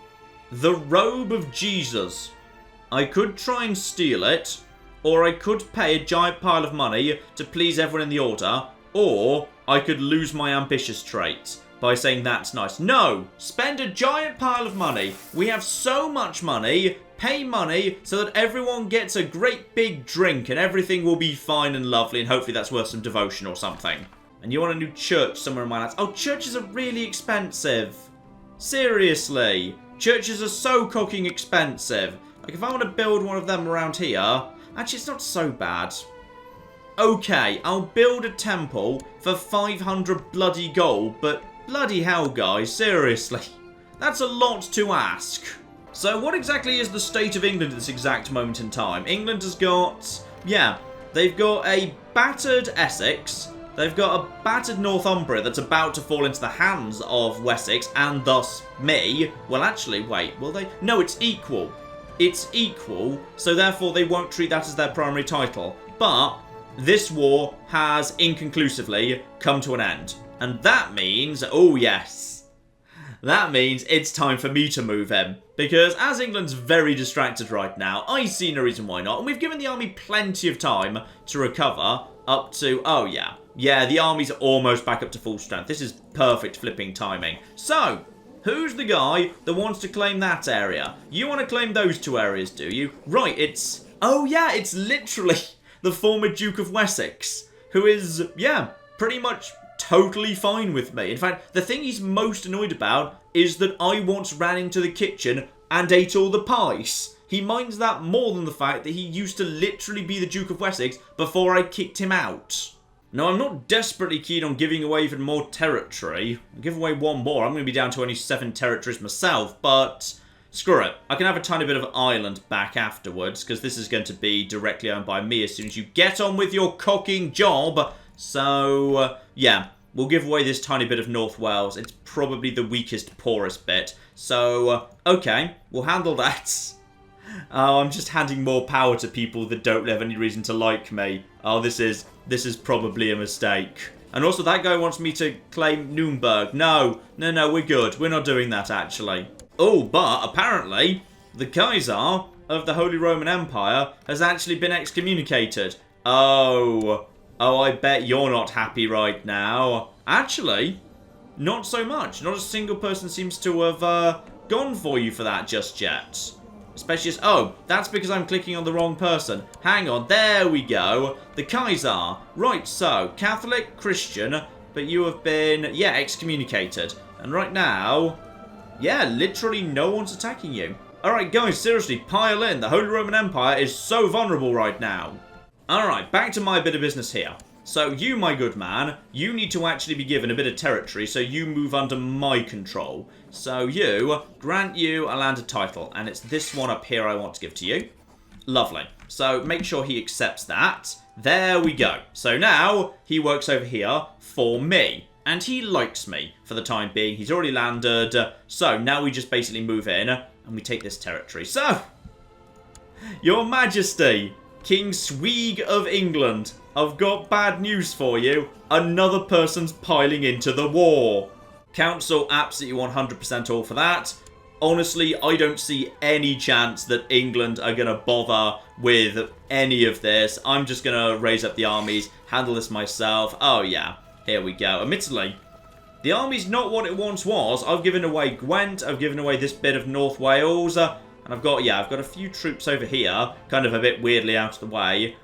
the robe of Jesus. I could try and steal it, or I could pay a giant pile of money to please everyone in the order, or I could lose my ambitious trait by saying that's nice. No! Spend a giant pile of money. We have so much money. Pay money so that everyone gets a great big drink and everything will be fine and lovely, and hopefully that's worth some devotion or something. And you want a new church somewhere in my lands. Oh, churches are really expensive. Seriously. Churches are so cocking expensive. Like, if I want to build one of them around here... Actually, it's not so bad. Okay, I'll build a temple for 500 bloody gold, but bloody hell, guys, seriously. That's a lot to ask. So what exactly is the state of England at this exact moment in time? England has got... Yeah, they've got a battered Essex. They've got a battered Northumbria that's about to fall into the hands of Wessex, and thus me. Well, actually, wait, will they? No, it's equal. It's equal, so therefore they won't treat that as their primary title. But this war has inconclusively come to an end. And that means, oh yes, that means it's time for me to move in. Because as England's very distracted right now, I see no reason why not. And we've given the army plenty of time to recover up to, oh yeah. Yeah, the army's almost back up to full strength. This is perfect flipping timing. So, who's the guy that wants to claim that area? You want to claim those two areas, do you? Right, it's... Oh yeah, it's literally the former Duke of Wessex, who is, yeah, pretty much totally fine with me. In fact, the thing he's most annoyed about is that I once ran into the kitchen and ate all the pies. He minds that more than the fact that he used to literally be the Duke of Wessex before I kicked him out. Now, I'm not desperately keen on giving away even more territory. I'll give away one more. I'm going to be down to only 7 territories myself, but screw it. I can have a tiny bit of Ireland back afterwards, because this is going to be directly owned by me as soon as you get on with your cocking job. So, yeah, we'll give away this tiny bit of North Wales. It's probably the weakest, poorest bit. So, okay, we'll handle that. Oh, I'm just handing more power to people that don't have any reason to like me. Oh, this is probably a mistake. And also, that guy wants me to claim Nuremberg. No, we're good. We're not doing that, actually. Oh, but apparently, the Kaiser of the Holy Roman Empire has actually been excommunicated. Oh, I bet you're not happy right now. Actually, not so much. Not a single person seems to have gone for you for that just yet. Especially as... Oh, that's because I'm clicking on the wrong person. Hang on, there we go. The Kaiser. Right, so, Catholic, Christian, but you have been, yeah, excommunicated. And right now, yeah, literally no one's attacking you. Alright, guys, seriously, pile in. The Holy Roman Empire is so vulnerable right now. Alright, back to my bit of business here. So, you, my good man, you need to actually be given a bit of territory, so you move under my control. So you, grant you a landed title, and it's this one up here I want to give to you. Lovely. So make sure he accepts that. There we go. So now he works over here for me, and he likes me for the time being. He's already landed. So now we just basically move in, and we take this territory. So, Your Majesty, King Swig of England, I've got bad news for you. Another person's piling into the war. Council absolutely 100% all for that. Honestly, I don't see any chance that England are going to bother with any of this. I'm just going to raise up the armies, handle this myself. Oh, yeah. Here we go. Admittedly, the army's not what it once was. I've given away Gwent. I've given away this bit of North Wales. And I've got a few troops over here. Kind of a bit weirdly out of the way.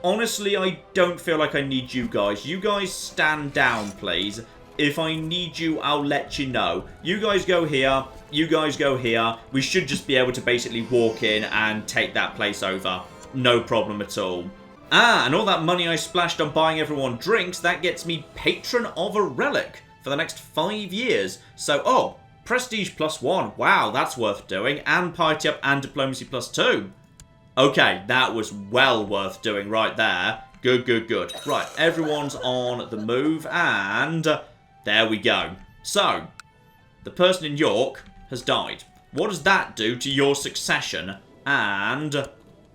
Honestly, I don't feel like I need you guys. You guys stand down, please. If I need you, I'll let you know. You guys go here. You guys go here. We should just be able to basically walk in and take that place over. No problem at all. Ah, and all that money I splashed on buying everyone drinks, that gets me Patron of a Relic for the next 5 years. So, oh, Prestige +1. Wow, that's worth doing. And Piety up and Diplomacy +2. Okay, that was well worth doing right there. Good, good, good. Right, everyone's on the move, and there we go. So, the person in York has died. What does that do to your succession? And,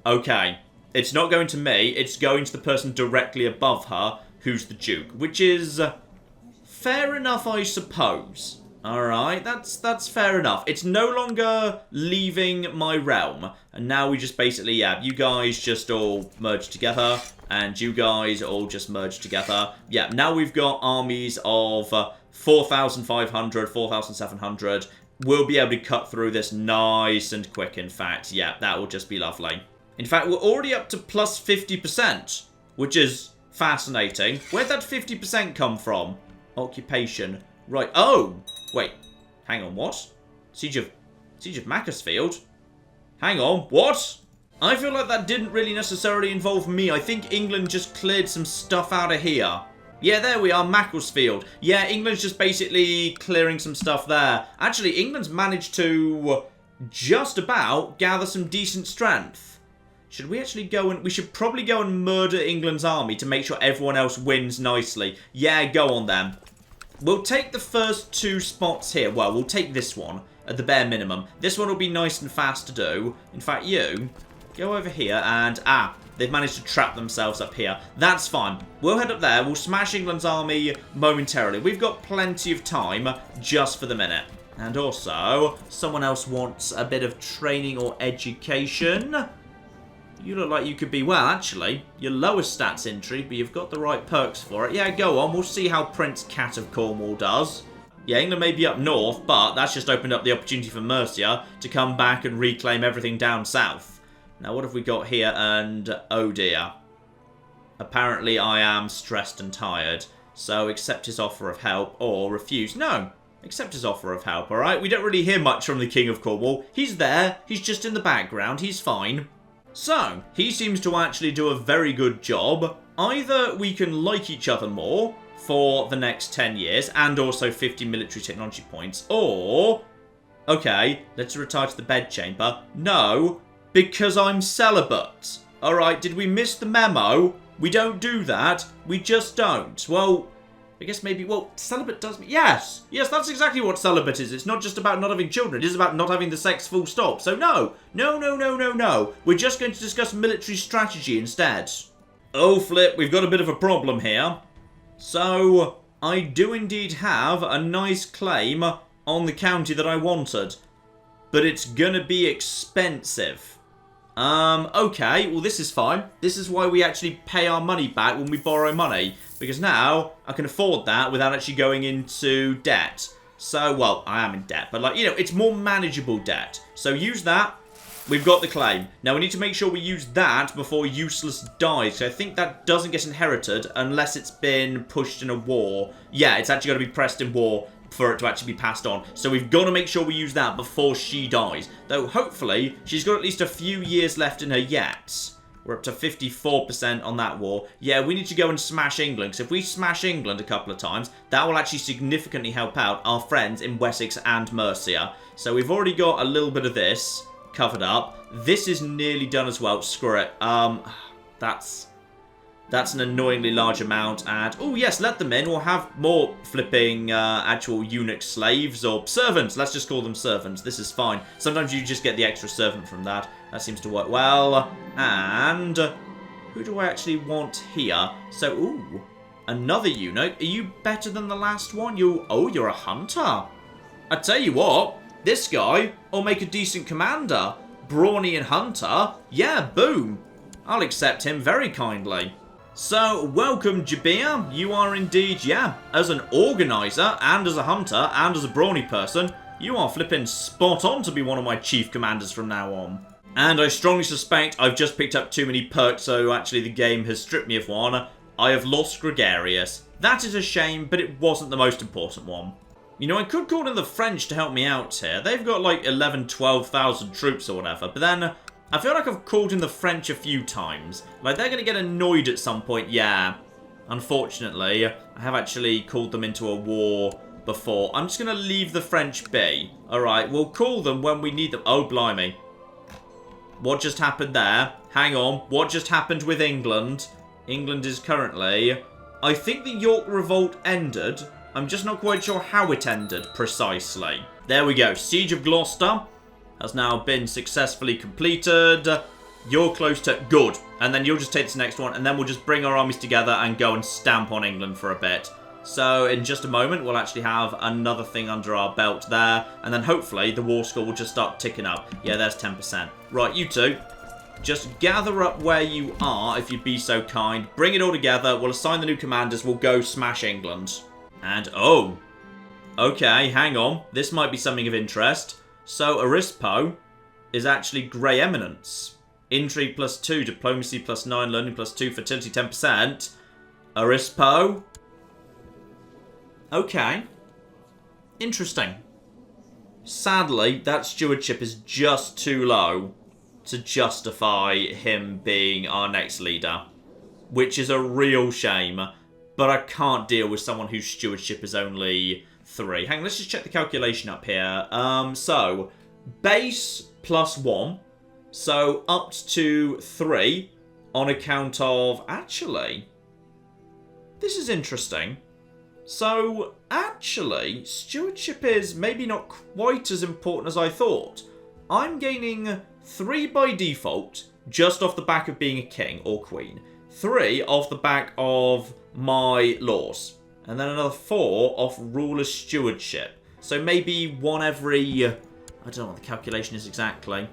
okay, it's not going to me, it's going to the person directly above her, who's the Duke, which is fair enough, I suppose. Alright, that's fair enough. It's no longer leaving my realm. And now we just basically, yeah, you guys just all merge together. And you guys all just merge together. Yeah, now we've got armies of 4,500, 4,700. We'll be able to cut through this nice and quick, in fact. Yeah, that will just be lovely. In fact, we're already up to plus 50%, which is fascinating. Where'd that 50% come from? Occupation. Right. Oh! Wait. Hang on, what? Siege of Macclesfield? Hang on, what? I feel like that didn't really necessarily involve me. I think England just cleared some stuff out of here. Yeah, there we are, Macclesfield. Yeah, England's just basically clearing some stuff there. Actually, England's managed to just about gather some decent strength. Should we actually go and... We should probably go and murder England's army to make sure everyone else wins nicely. Yeah, go on then. We'll take the first 2 spots here. Well, we'll take this one at the bare minimum. This one will be nice and fast to do. In fact, you go over here and... Ah, they've managed to trap themselves up here. That's fine. We'll head up there. We'll smash England's army momentarily. We've got plenty of time just for the minute. And also, someone else wants a bit of training or education. You look like you could be, well, actually, your lowest stats intrigue, but you've got the right perks for it. Yeah, go on. We'll see how Prince Cat of Cornwall does. Yeah, England may be up north, but that's just opened up the opportunity for Mercia to come back and reclaim everything down south. Now, what have we got here? And, oh dear. Apparently, I am stressed and tired. So, accept his offer of help or refuse. No, accept his offer of help, alright? We don't really hear much from the King of Cornwall. He's there. He's just in the background. He's fine. So, he seems to actually do a very good job. Either we can like each other more for the next 10 years and also 50 military technology points, or, okay, let's retire to the bedchamber. No, because I'm celibate. Alright, did we miss the memo? We don't do that. We just don't. Well, I guess maybe, well, celibate does... Yes! Yes, that's exactly what celibate is. It's not just about not having children. It is about not having the sex full stop. So no. No, no, no, no, no. We're just going to discuss military strategy instead. Oh, flip. We've got a bit of a problem here. So, I do indeed have a nice claim on the county that I wanted. But it's gonna be expensive. Okay, well this is fine. This is why we actually pay our money back when we borrow money. Because now, I can afford that without actually going into debt. So, well, I am in debt. But, like, you know, it's more manageable debt. So, use that. We've got the claim. Now, we need to make sure we use that before Yuselass dies. So, I think that doesn't get inherited unless it's been pushed in a war. Yeah, it's actually got to be pressed in war for it to actually be passed on. So we've got to make sure we use that before she dies. Though, hopefully, she's got at least a few years left in her yet. We're up to 54% on that war. Yeah, we need to go and smash England. Because if we smash England a couple of times, that will actually significantly help out our friends in Wessex and Mercia. So we've already got a little bit of this covered up. This is nearly done as well. Screw it. That's an annoyingly large amount, and... Oh, yes, let them in. We'll have more flipping actual eunuch slaves, or servants. Let's just call them servants. This is fine. Sometimes you just get the extra servant from that. That seems to work well. And... who do I actually want here? So, ooh, another eunuch. Are you better than the last one? Oh, you're a hunter. I tell you what, This guy will make a decent commander. Brawny and hunter. Yeah, boom. I'll accept him very kindly. So, welcome, Jabir. You are indeed, yeah, as an organizer, and as a hunter, and as a brawny person, you are flipping spot on to be one of my chief commanders from now on. And I strongly suspect I've just picked up too many perks, so actually the game has stripped me of one. I have lost Gregarious. That is a shame, but it wasn't the most important one. You know, I could call in the French to help me out here. They've got like 12,000 troops or whatever, but then I feel like I've called in the French a few times. Like, they're going to get annoyed at some point. Yeah, unfortunately, I have actually called them into a war before. I'm just going to leave the French be. Alright, we'll call them when we need them. Oh, blimey. What just happened there? Hang on. What just happened with England? England is currently... I think the York Revolt ended. I'm just not quite sure how it ended precisely. There we go. Siege of Gloucester has now been successfully completed. You're close to... Good. And then you'll just take this next one, and then we'll just bring our armies together and go and stamp on England for a bit. So, in just a moment, we'll actually have another thing under our belt there, and then hopefully the war score will just start ticking up. Yeah, there's 10%. Right, you two, just gather up where you are, if you'd be so kind. Bring it all together, we'll assign the new commanders, we'll go smash England. And, oh, okay, hang on. This might be something of interest. So, Arispo is actually Grey Eminence. Intrigue +2, diplomacy +9, learning +2, fertility 10%. Arispo. Okay. Interesting. Sadly, that stewardship is just too low to justify him being our next leader, which is a real shame, but I can't deal with someone whose stewardship is only 3. Hang on, let's just check the calculation up here. So, base +1, so up to 3 on account of... Actually, this is interesting. So, actually, stewardship is maybe not quite as important as I thought. I'm gaining 3 by default, just off the back of being a king or queen. 3 off the back of my laws. And then another 4 off ruler's stewardship. So maybe 1 every... I don't know what the calculation is exactly.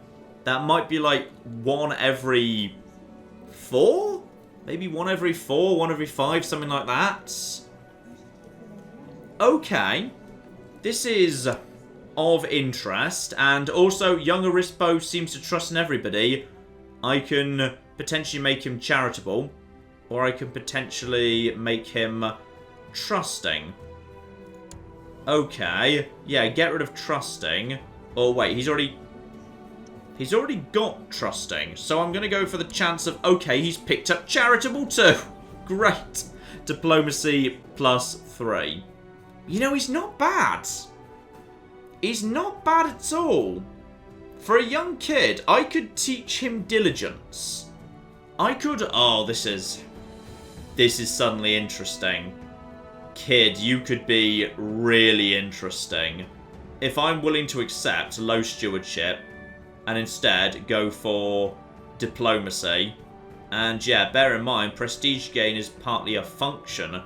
That might be like 1 every 4? Maybe 1 every 4, 1 every 5, something like that. Okay, this is of interest, and also young Arispo seems to trust in everybody. I can potentially make him charitable, or I can potentially make him trusting. Okay, yeah, get rid of trusting. Oh wait, he's already got trusting, so I'm going to go for the chance of, okay, he's picked up charitable too. Great. Diplomacy +3. You know, he's not bad. He's not bad at all. For a young kid, I could teach him diligence. I could... Oh, this is suddenly interesting. Kid, you could be really interesting. If I'm willing to accept low stewardship and instead go for diplomacy. And yeah, bear in mind, prestige gain is partly a function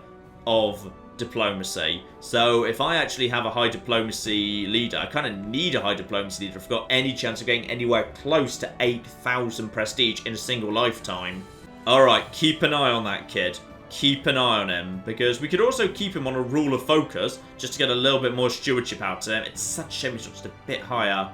of diplomacy. So if I actually have a high diplomacy leader, I kind of need a high diplomacy leader if I've got any chance of getting anywhere close to 8,000 prestige in a single lifetime. Alright, keep an eye on that kid. Keep an eye on him, because we could also keep him on a ruler focus just to get a little bit more stewardship out of him. It's such a shame he's just a bit higher.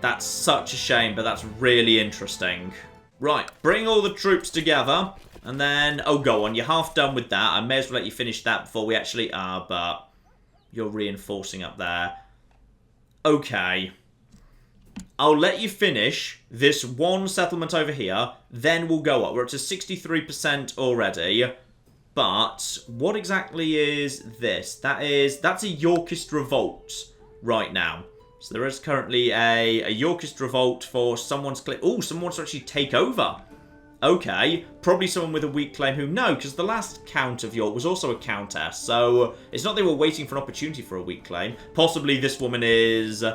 That's such a shame, but that's really interesting. Right, bring all the troops together. And then, oh, go on, you're half done with that. I may as well let you finish that before we actually are, but you're reinforcing up there. Okay. I'll let you finish this one settlement over here, then we'll go up. We're up to 63% already. But what exactly is this? That's a Yorkist revolt right now. So there is currently a Yorkist revolt for someone's claim. Oh, someone wants to actually take over. Okay, probably someone with a weak claim who... No, because the last Count of York was also a Countess. So it's not they were waiting for an opportunity for a weak claim. Possibly this woman is...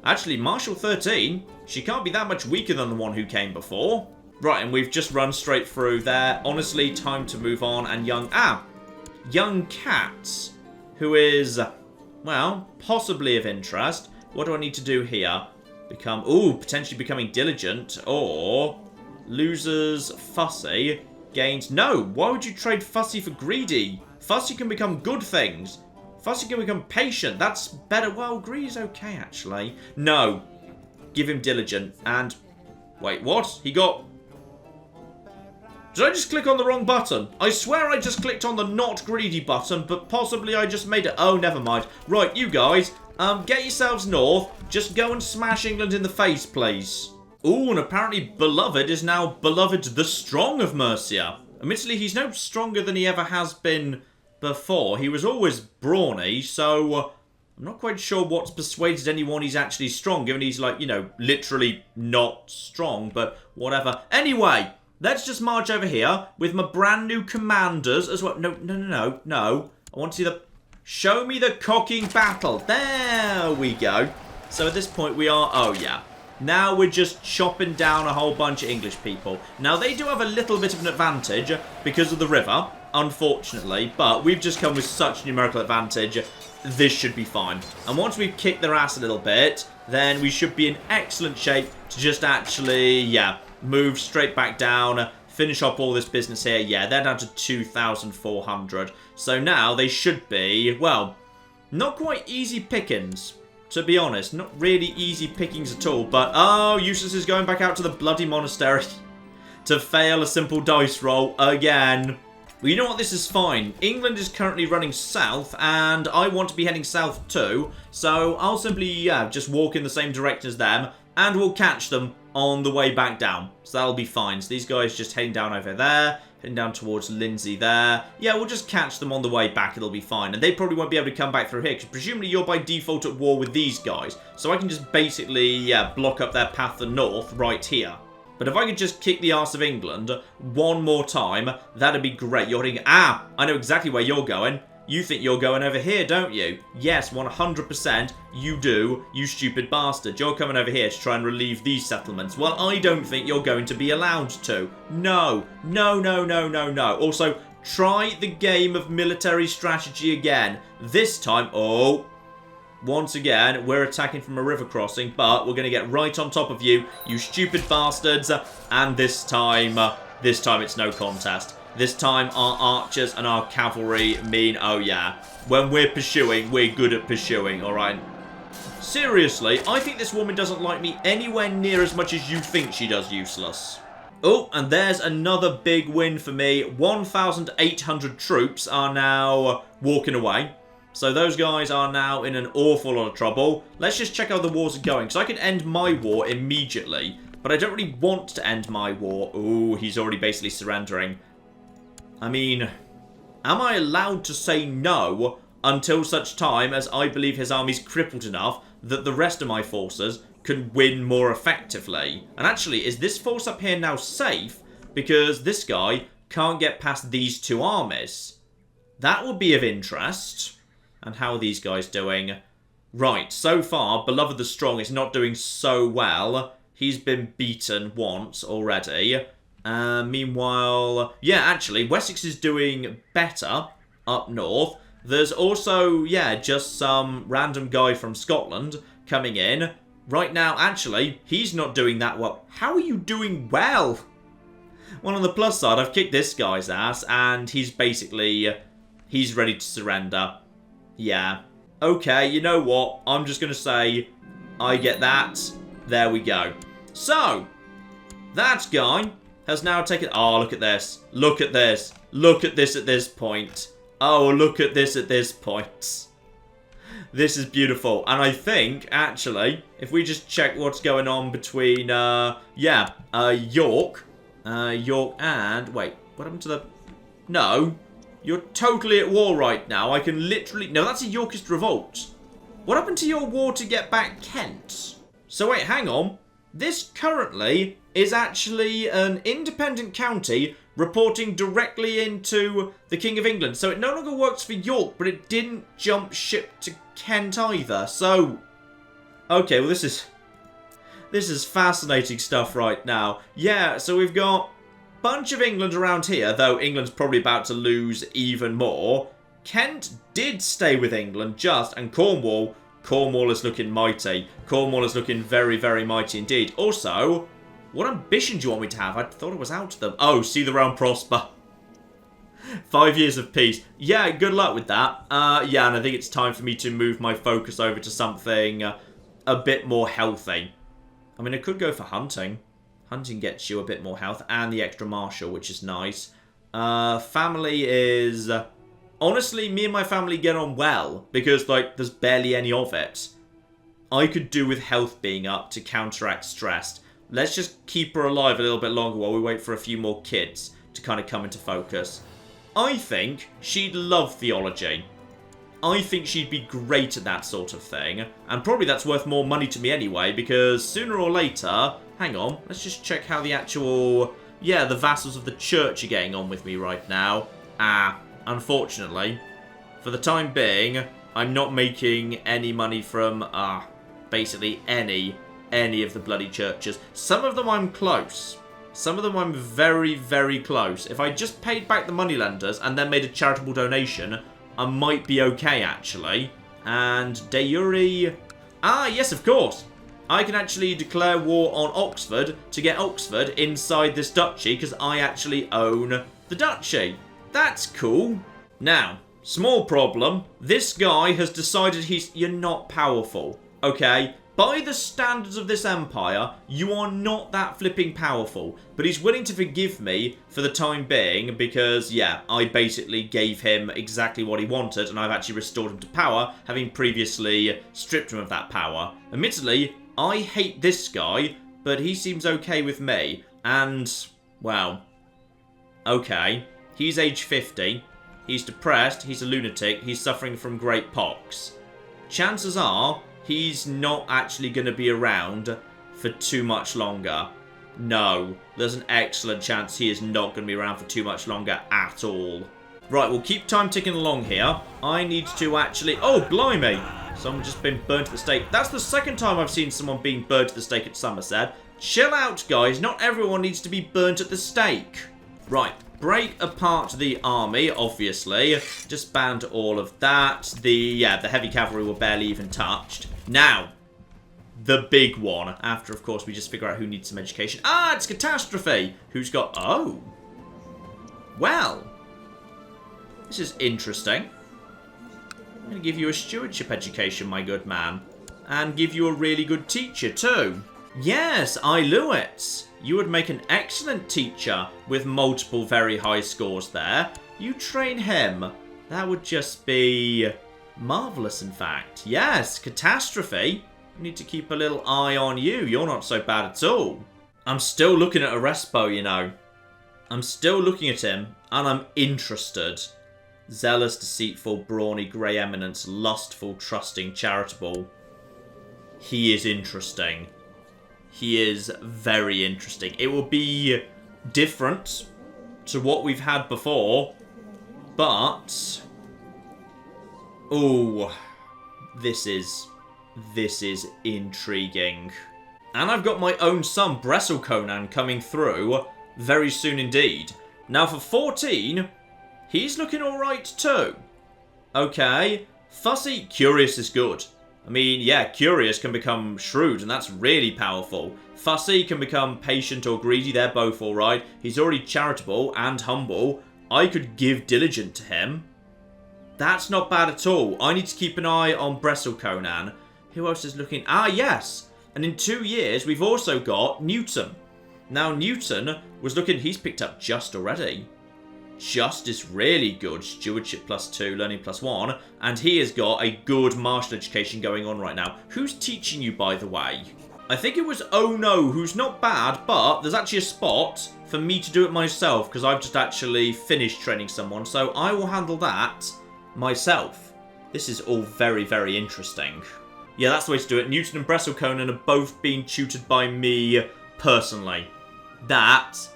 Actually, Marshal 13. She can't be that much weaker than the one who came before. Right, and we've just run straight through there. Honestly, time to move on. And young Cat, who is, well, possibly of interest. What do I need to do here? Become, ooh, potentially becoming diligent, or losers fussy, gains, no, why would you trade fussy for greedy? Fussy can become good things. Fussy can become patient, that's better. Well, greedy's okay, actually. No, give him diligent, and, wait, what? He got, did I just click on the wrong button? I swear I just clicked on the not greedy button, but possibly I just made it, oh, never mind. Right, you guys, get yourselves north. Just go and smash England in the face, please. Ooh, and apparently Beloved is now Beloved the Strong of Mercia. Admittedly, he's no stronger than he ever has been before. He was always brawny, so I'm not quite sure what's persuaded anyone he's actually strong, given he's, like, you know, literally not strong, but whatever. Anyway, let's just march over here with my brand new commanders as well. No. I want to see the... Show me the cocking battle. There we go. So at this point we are... Oh, yeah. Now we're just chopping down a whole bunch of English people. Now, they do have a little bit of an advantage because of the river, unfortunately. But we've just come with such numerical advantage. This should be fine. And once we've kicked their ass a little bit, then we should be in excellent shape to just actually, yeah, move straight back down, finish up all this business here. Yeah, they're down to 2,400. So now they should be, well, not quite easy pickings, to be honest. Not really easy pickings at all. But, oh, Yuselass is going back out to the bloody monastery to fail a simple dice roll again. Well, you know what? This is fine. England is currently running south, and I want to be heading south too. So I'll simply, yeah, just walk in the same direction as them, and we'll catch them on the way back down. So that'll be fine. So these guys just heading down over there, heading down towards Lindsay there. Yeah, we'll just catch them on the way back. It'll be fine. And they probably won't be able to come back through here, because presumably you're by default at war with these guys. So I can just basically, yeah, block up their path to north right here. But if I could just kick the arse of England one more time, that'd be great. You're heading... Ah! I know exactly where you're going. You think you're going over here, don't you? Yes, 100% you do, you stupid bastard. You're coming over here to try and relieve these settlements. Well, I don't think you're going to be allowed to. No. Also, try the game of military strategy again. This time... Oh... Once again, we're attacking from a river crossing, but we're going to get right on top of you, you stupid bastards. And this time it's no contest. This time, our archers and our cavalry mean, oh yeah, when we're pursuing, we're good at pursuing, alright? Seriously, I think this woman doesn't like me anywhere near as much as you think she does, Yuselass. Oh, and there's another big win for me. 1,800 troops are now walking away. So those guys are now in an awful lot of trouble. Let's just check how the wars are going, because I can end my war immediately. But I don't really want to end my war. Ooh, he's already basically surrendering. I mean, am I allowed to say no until such time as I believe his army's crippled enough that the rest of my forces can win more effectively? And actually, is this force up here now safe? Because this guy can't get past these two armies. That would be of interest. And how are these guys doing? Right, so far, Beloved the Strong is not doing so well. He's been beaten once already. Meanwhile, yeah, actually, Wessex is doing better up north. There's also, yeah, just some random guy from Scotland coming in. Right now, actually, he's not doing that well. How are you doing well? Well, on the plus side, I've kicked this guy's ass, and he's basically, he's ready to surrender. Yeah. Okay, you know what? I'm just going to say, I get that. There we go. So, that guy has now taken... Oh, look at this. Look at this. Look at this at this point. Oh, look at this at this point. This is beautiful. And I think, actually, if we just check what's going on between, York. York and... Wait, what happened to the... No. You're totally at war right now. I can literally... No, that's a Yorkist revolt. What happened to your war to get back Kent? So wait, hang on. This currently is actually an independent county reporting directly into the King of England. So it no longer works for York, but it didn't jump ship to Kent either. So, okay, well this is fascinating stuff right now. Yeah, so we've got bunch of England around here, though England's probably about to lose even more. Kent did stay with England just, and Cornwall Cornwall is looking mighty. Cornwall is looking very, very mighty indeed. Also, what ambition do you want me to have? I thought it was out of them. Oh, see the realm prosper. 5 years of peace. Yeah, good luck with that. Yeah, and I think it's time for me to move my focus over to something a bit more healthy. I mean, I could go for hunting. Hunting gets you a bit more health and the extra martial, which is nice. Family is... honestly, me and my family get on well because, like, there's barely any of it. I could do with health being up to counteract stress. Let's just keep her alive a little bit longer while we wait for a few more kids to kind of come into focus. I think she'd love theology. I think she'd be great at that sort of thing. And probably that's worth more money to me anyway, because sooner or later... hang on, let's just check how the actual... yeah, the vassals of the church are getting on with me right now. Unfortunately, for the time being, I'm not making any money from, basically any of the bloody churches. Some of them I'm close. Some of them I'm very, very close. If I just paid back the moneylenders and then made a charitable donation, I might be okay, actually. And de jure... yes, of course. I can actually declare war on Oxford to get Oxford inside this duchy because I actually own the duchy. That's cool. Now, small problem. This guy has decided you're not powerful. Okay? By the standards of this empire, you are not that flipping powerful. But he's willing to forgive me for the time being because, yeah, I basically gave him exactly what he wanted and I've actually restored him to power, having previously stripped him of that power. Admittedly, I hate this guy, but he seems okay with me. And, well, okay. He's age 50. He's depressed. He's a lunatic. He's suffering from great pox. Chances are... he's not actually going to be around for too much longer. No, there's an excellent chance he is not going to be around for too much longer at all. Right, we'll keep time ticking along here. I need to actually... oh, blimey! Someone just been burnt to the stake. That's the second time I've seen someone being burnt to the stake at Somerset. Chill out, guys. Not everyone needs to be burnt at the stake. Right, break apart the army, obviously. Just banned all of that. The heavy cavalry were barely even touched. Now, the big one. After, of course, we just figure out who needs some education. It's Catastrophe. Who's got... oh. Well. This is interesting. I'm going to give you a stewardship education, my good man. And give you a really good teacher, too. Yes, Iluit. You would make an excellent teacher with multiple very high scores there. You train him. That would just be marvellous, in fact. Yes, Catastrophe. I need to keep a little eye on you. You're not so bad at all. I'm still looking at Arespo, you know. I'm still looking at him, and I'm interested. Zealous, deceitful, brawny, grey eminence, lustful, trusting, charitable. He is interesting. He is very interesting. It will be different to what we've had before, but... ooh, this is intriguing. And I've got my own son, Bressil Conan, coming through very soon indeed. Now for 14, he's looking alright too. Okay, fussy, curious is good. I mean, yeah, curious can become shrewd, and that's really powerful. Fussy can become patient or greedy, they're both alright. He's already charitable and humble. I could give diligent to him. That's not bad at all. I need to keep an eye on Bressil Conan. Who else is looking? Yes! And in 2 years, we've also got Newton. Now, Newton was looking... he's picked up Just already. Just is really good. Stewardship +2, learning +1. And he has got a good martial education going on right now. Who's teaching you, by the way? I think it was Oh No, who's not bad, but there's actually a spot for me to do it myself, because I've just actually finished training someone, so I will handle that myself. This is all very, very interesting. Yeah, that's the way to do it. Newton and Bressil Conan are both being tutored by me personally. That's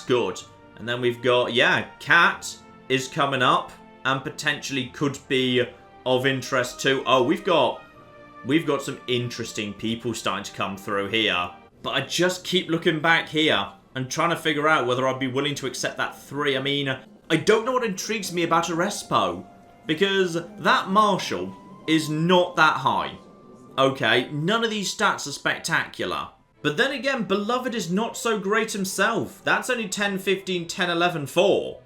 good. And then we've got, yeah, Cat is coming up and potentially could be of interest too. Oh, we've got some interesting people starting to come through here. But I just keep looking back here and trying to figure out whether I'd be willing to accept that 3. I mean, I don't know what intrigues me about Arespo. Because that marshal is not that high. Okay, none of these stats are spectacular. But then again, Beloved is not so great himself. That's only 10, 15, 10, 11, 4.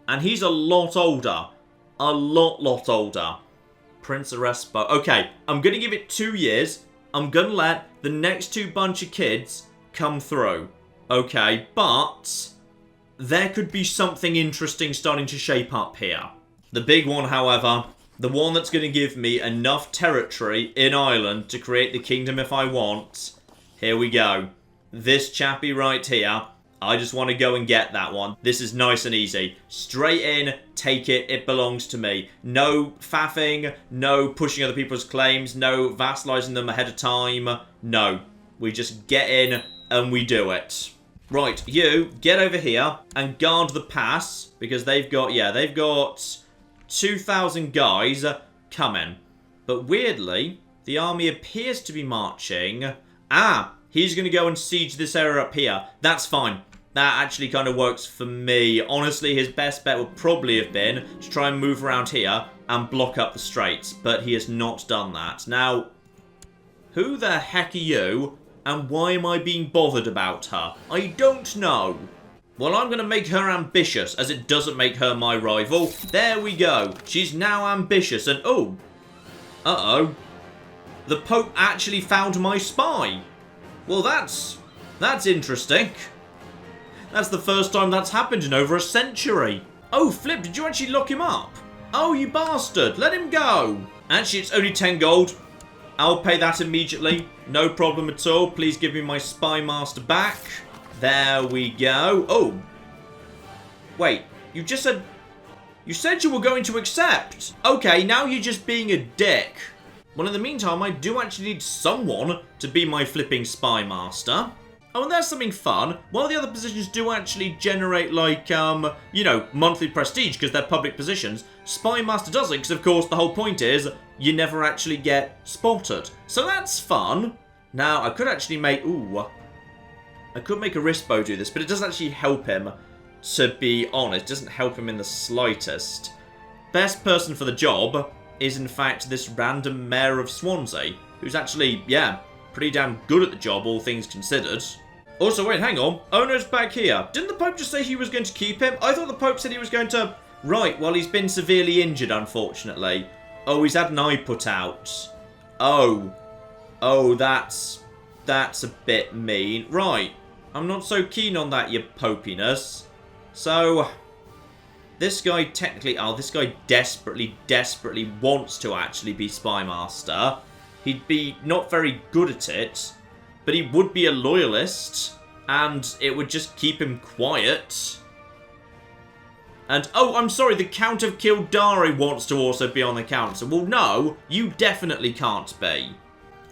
And he's a lot older. A lot older. Prince Arespo. Okay, I'm going to give it 2 years. I'm going to let the next 2 bunch of kids come through. Okay, but there could be something interesting starting to shape up here. The big one, however, the one that's going to give me enough territory in Ireland to create the kingdom if I want. Here we go. This chappy right here. I just want to go and get that one. This is nice and easy. Straight in, take it, it belongs to me. No faffing, no pushing other people's claims, no vassalizing them ahead of time. No. We just get in and we do it. Right, you, get over here and guard the pass. Because they've got, yeah, they've got 2,000 guys coming. But weirdly, the army appears to be marching. Ah, he's going to go and siege this area up here. That's fine. That actually kind of works for me. Honestly, his best bet would probably have been to try and move around here and block up the straits. But he has not done that. Now, who the heck are you? And why am I being bothered about her? I don't know. Well, I'm going to make her ambitious, as it doesn't make her my rival. There we go. She's now ambitious, and oh. Uh-oh. The Pope actually found my spy. Well, that's interesting. That's the first time that's happened in over a century. Oh, Flip, did you actually lock him up? Oh, you bastard. Let him go. Actually, it's only 10 gold. I'll pay that immediately. No problem at all. Please give me my spy master back. There we go. Oh. Wait, you just said... You said you were going to accept. Okay, now you're just being a dick. Well, in the meantime, I do actually need someone to be my flipping spy master. Oh, and there's something fun. While the other positions do actually generate, like, you know, monthly prestige because they're public positions, Spy Master doesn't because, of course, the whole point is you never actually get spotted. So that's fun. Now, I could actually make... Ooh. I could make Arispo do this, but it doesn't actually help him, to be honest. It doesn't help him in the slightest. Best person for the job is, in fact, this random mayor of Swansea, who's actually, yeah, pretty damn good at the job, all things considered. Also, wait, hang on. Owner's back here. Didn't the Pope just say he was going to keep him? I thought the Pope said he was going to... Right, well, he's been severely injured, unfortunately. Oh, he's had an eye put out. Oh. Oh, that's a bit mean. Right. I'm not so keen on that, you popiness. So, this guy technically... Oh, this guy desperately wants to actually be Spy Master. He'd be not very good at it, but he would be a loyalist, and it would just keep him quiet. And, oh, I'm sorry, the Count of Kildare wants to also be on the council. Well, no, you definitely can't be.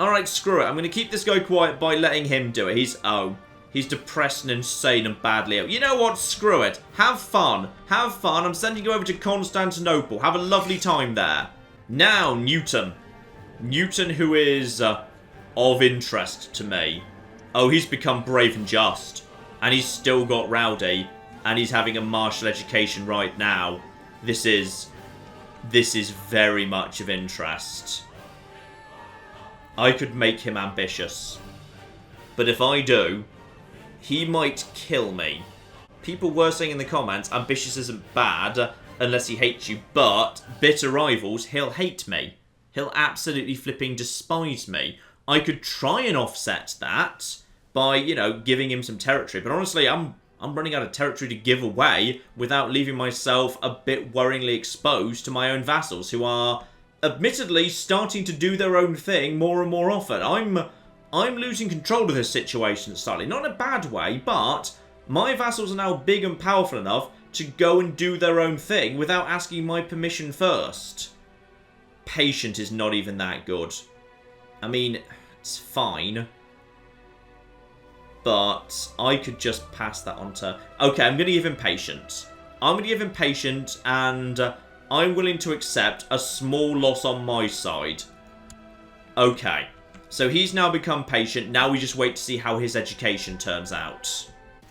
Alright, screw it. I'm going to keep this guy quiet by letting him do it. He's depressed and insane and badly ill. You know what? Screw it. Have fun. Have fun. I'm sending you over to Constantinople. Have a lovely time there. Now, Newton. Newton, who is of interest to me. Oh, he's become brave and just. And he's still got rowdy. And he's having a martial education right now. This is very much of interest. I could make him ambitious. But if I do, he might kill me. People were saying in the comments, ambitious isn't bad unless he hates you. But bitter rivals, he'll hate me. He'll absolutely flipping despise me. I could try and offset that by, you know, giving him some territory. But honestly, I'm running out of territory to give away without leaving myself a bit worryingly exposed to my own vassals, who are admittedly starting to do their own thing more and more often. I'm losing control of this situation slightly. Not in a bad way, but my vassals are now big and powerful enough to go and do their own thing without asking my permission first. Patient is not even that good. I mean, it's fine. But I could just pass that on to... Okay, I'm going to give him patient. I'm going to give him patient, and I'm willing to accept a small loss on my side. Okay. So he's now become patient. Now we just wait to see how his education turns out.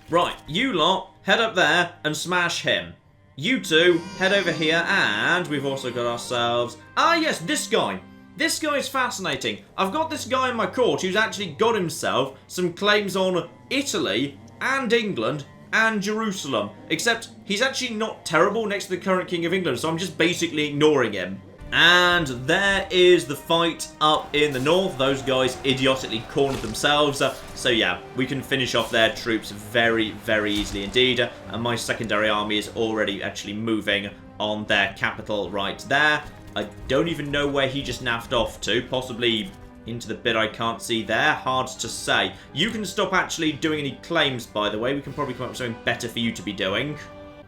Right, you lot, head up there and smash him. You two, head over here, and we've also got ourselves... Ah, yes, this guy. This guy is fascinating. I've got this guy in my court who's actually got himself some claims on Italy and England and Jerusalem. Except he's actually not terrible next to the current King of England, so I'm just basically ignoring him. And there is the fight up in the north. Those guys idiotically cornered themselves. So yeah, we can finish off their troops very, very easily indeed. And my secondary army is already actually moving on their capital right there. I don't even know where he just naffed off to. Possibly into the bit I can't see there. Hard to say. You can stop actually doing any claims, by the way. We can probably come up with something better for you to be doing.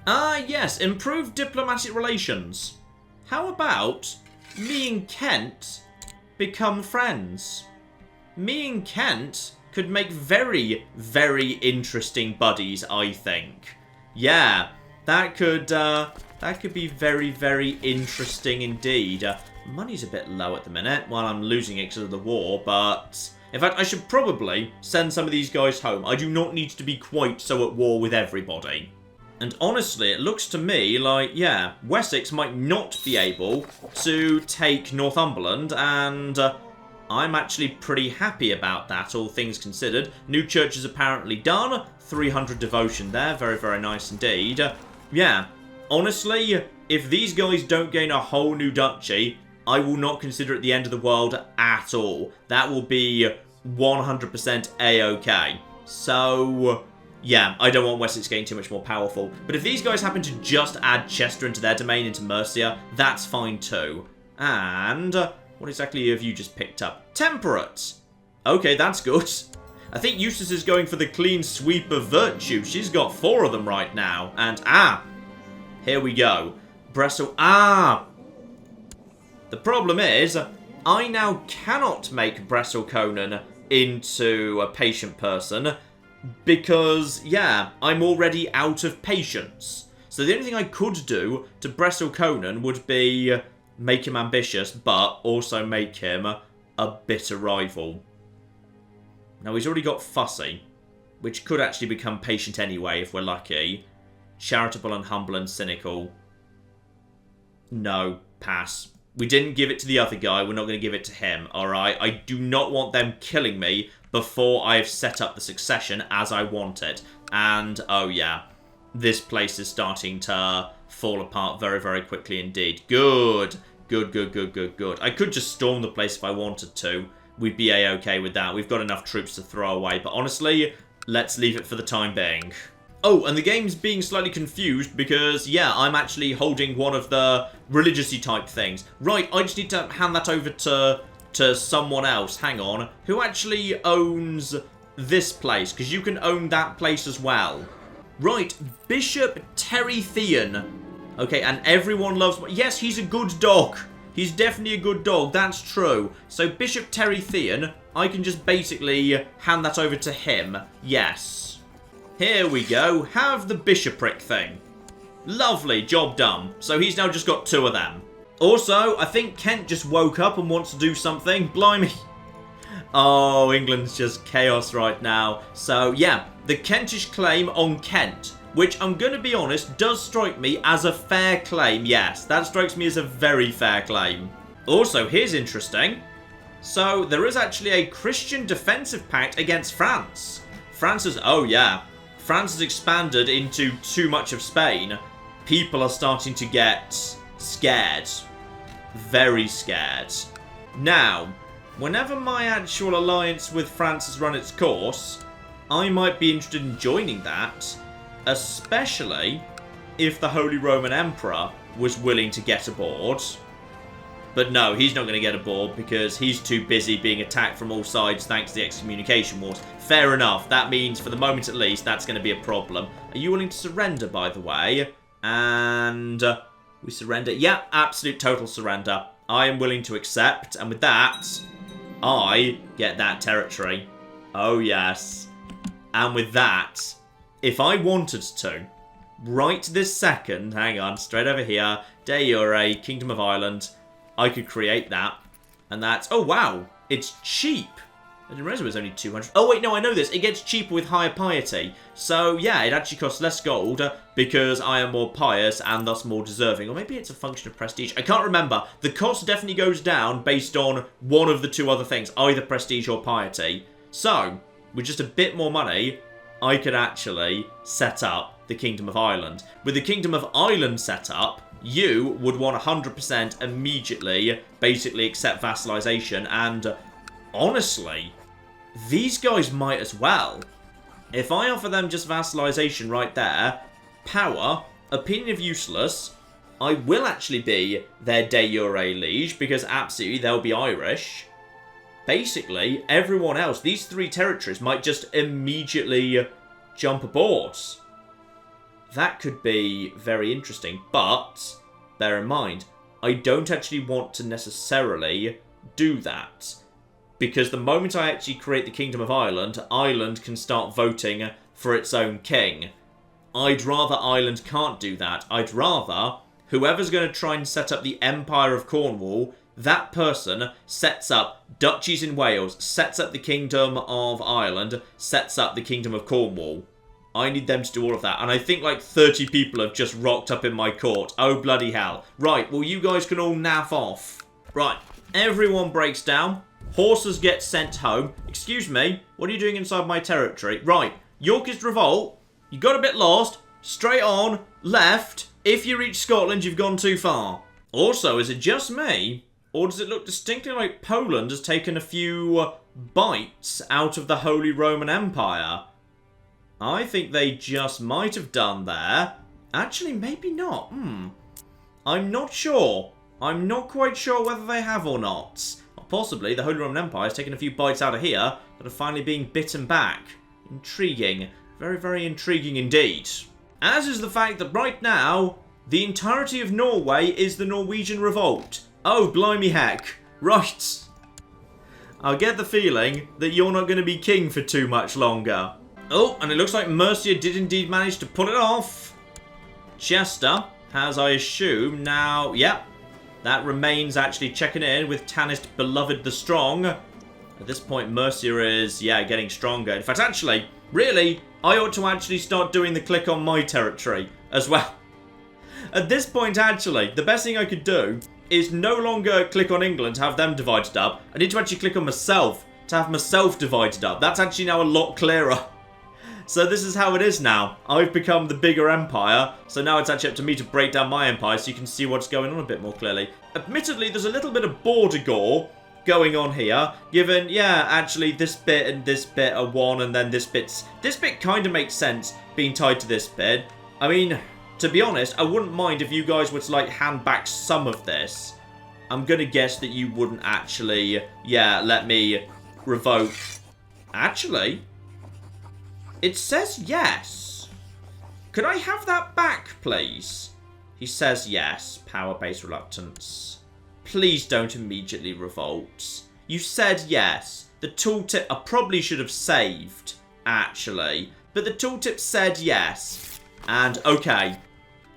Yes, improved diplomatic relations. How about me and Kent become friends? Me and Kent could make very, very interesting buddies, I think. Yeah, that could be very, very interesting indeed. Money's a bit low at the minute while I'm losing it because of the war, but in fact, I should probably send some of these guys home. I do not need to be quite so at war with everybody. And honestly, it looks to me like, yeah, Wessex might not be able to take Northumberland, and I'm actually pretty happy about that, all things considered. New church is apparently done. 300 devotion there. Very, very nice indeed. Yeah, honestly, if these guys don't gain a whole new duchy, I will not consider it the end of the world at all. That will be 100% A-okay. So yeah, I don't want Wessex getting too much more powerful. But if these guys happen to just add Chester into their domain into Mercia, that's fine too. And what exactly have you just picked up? Temperate. Okay, that's good. I think Eustace is going for the clean sweep of virtue. She's got 4 of them right now. And here we go. Breslau. The problem is, I now cannot make Breslau Conan into a patient person, because, yeah, I'm already out of patience. So the only thing I could do to Breslau Conan would be make him ambitious, but also make him a bitter rival. Now, he's already got fussy, which could actually become patient anyway if we're lucky. Charitable and humble and cynical. No, pass. We didn't give it to the other guy, we're not going to give it to him, alright? I do not want them killing me before I have set up the succession as I want it. And, oh yeah, this place is starting to fall apart very, very quickly indeed. Good. Good, good, good, good, good. I could just storm the place if I wanted to. We'd be A-okay with that. We've got enough troops to throw away. But honestly, let's leave it for the time being. Oh, and the game's being slightly confused because, yeah, I'm actually holding one of the religious-y type things. Right, I just need to hand that over to someone else, hang on, who actually owns this place, because you can own that place as well. Right, Bishop Terethean. Okay, and everyone loves... Yes, he's a good dog. He's definitely a good dog, that's true. So Bishop Terethean, I can just basically hand that over to him. Yes. Here we go, have the bishopric thing. Lovely, job done. So he's now just got 2 of them. Also, I think Kent just woke up and wants to do something. Blimey. Oh, England's just chaos right now. So, yeah, the Kentish claim on Kent, which I'm going to be honest, does strike me as a fair claim. Yes, that strikes me as a very fair claim. Also, here's interesting. So, there is actually a Christian defensive pact against France. France has, oh yeah, France has expanded into too much of Spain. People are starting to get scared. Very scared. Now, whenever my actual alliance with France has run its course, I might be interested in joining that, especially if the Holy Roman Emperor was willing to get aboard. But no, he's not going to get aboard because he's too busy being attacked from all sides thanks to the excommunication wars. Fair enough, that means for the moment at least that's going to be a problem. Are you willing to surrender, by the way? And we surrender. Yeah, absolute total surrender. I am willing to accept, and with that, I get that territory. Oh yes. And with that, if I wanted to, right this second, hang on, straight over here, de jure, Kingdom of Ireland, I could create that. And that's, oh wow, it's cheap. I didn't realize it was only 200. Oh, wait, no, I know this. It gets cheaper with higher piety. So, yeah, it actually costs less gold because I am more pious and thus more deserving. Or maybe it's a function of prestige. I can't remember. The cost definitely goes down based on one of the two other things, either prestige or piety. So, with just a bit more money, I could actually set up the Kingdom of Ireland. With the Kingdom of Ireland set up, you would want 100% immediately basically accept vassalization, and honestly, these guys might as well. If I offer them just vassalization right there, power, opinion of Yuselass, I will actually be their de jure liege, because absolutely they'll be Irish. Basically, everyone else, these three territories might just immediately jump aboard. That could be very interesting, but bear in mind, I don't actually want to necessarily do that. Because the moment I actually create the Kingdom of Ireland, Ireland can start voting for its own king. I'd rather Ireland can't do that. I'd rather whoever's going to try and set up the Empire of Cornwall, that person sets up duchies in Wales, sets up the Kingdom of Ireland, sets up the Kingdom of Cornwall. I need them to do all of that. And I think like 30 people have just rocked up in my court. Oh, bloody hell. Right, well, you guys can all naff off. Right, everyone breaks down. Horses get sent home. Excuse me, what are you doing inside my territory? Right, Yorkist revolt. You got a bit lost. Straight on, left. If you reach Scotland, you've gone too far. Also, is it just me? Or does it look distinctly like Poland has taken a few bites out of the Holy Roman Empire? I think they just might have done there. Actually, maybe not. I'm not sure. I'm not quite sure whether they have or not. Possibly, the Holy Roman Empire has taken a few bites out of here that are finally being bitten back. Intriguing. Very, very intriguing indeed. As is the fact that right now, the entirety of Norway is the Norwegian revolt. Oh, blimey heck. Right. I get the feeling that you're not going to be king for too much longer. Oh, and it looks like Mercia did indeed manage to pull it off. Chester has, I assume, now... Yep. That remains actually checking in with Tanist Beloved the Strong. At this point, Mercia is, yeah, getting stronger. In fact, actually, really, I ought to actually start doing the click on my territory as well. At this point, actually, the best thing I could do is no longer click on England to have them divided up. I need to actually click on myself to have myself divided up. That's actually now a lot clearer. So this is how it is now. I've become the bigger empire, so now it's actually up to me to break down my empire so you can see what's going on a bit more clearly. Admittedly, there's a little bit of border gore going on here, given, yeah, actually this bit and this bit are one, and then this bit kind of makes sense being tied to this bit. I mean, to be honest, I wouldn't mind if you guys were to, like, hand back some of this. I'm gonna guess that you wouldn't actually, yeah, let me revoke. Actually... it says yes. Could I have that back, please? He says yes. Power-based reluctance. Please don't immediately revolt. You said yes. The tooltip... I probably should have saved, actually. But the tooltip said yes. And, okay.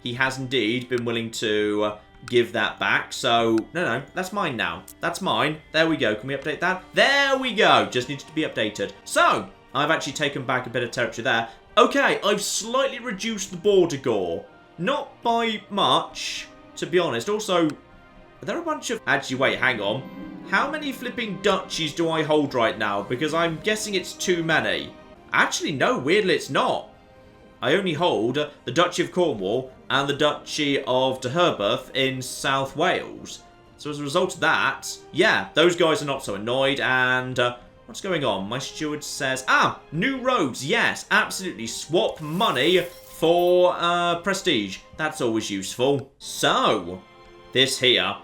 He has indeed been willing to give that back. So, no, that's mine now. That's mine. There we go. Can we update that? There we go. Just needs to be updated. So... I've actually taken back a bit of territory there. Okay, I've slightly reduced the border gore. Not by much, to be honest. Also, are there a bunch of... Actually, wait, hang on. How many flipping duchies do I hold right now? Because I'm guessing it's too many. Actually, no, weirdly it's not. I only hold the Duchy of Cornwall and the Duchy of Deheubarth in South Wales. So as a result of that, yeah, those guys are not so annoyed, and... what's going on? My steward says... new roads. Yes, absolutely. Swap money for prestige. That's always useful. So, this here.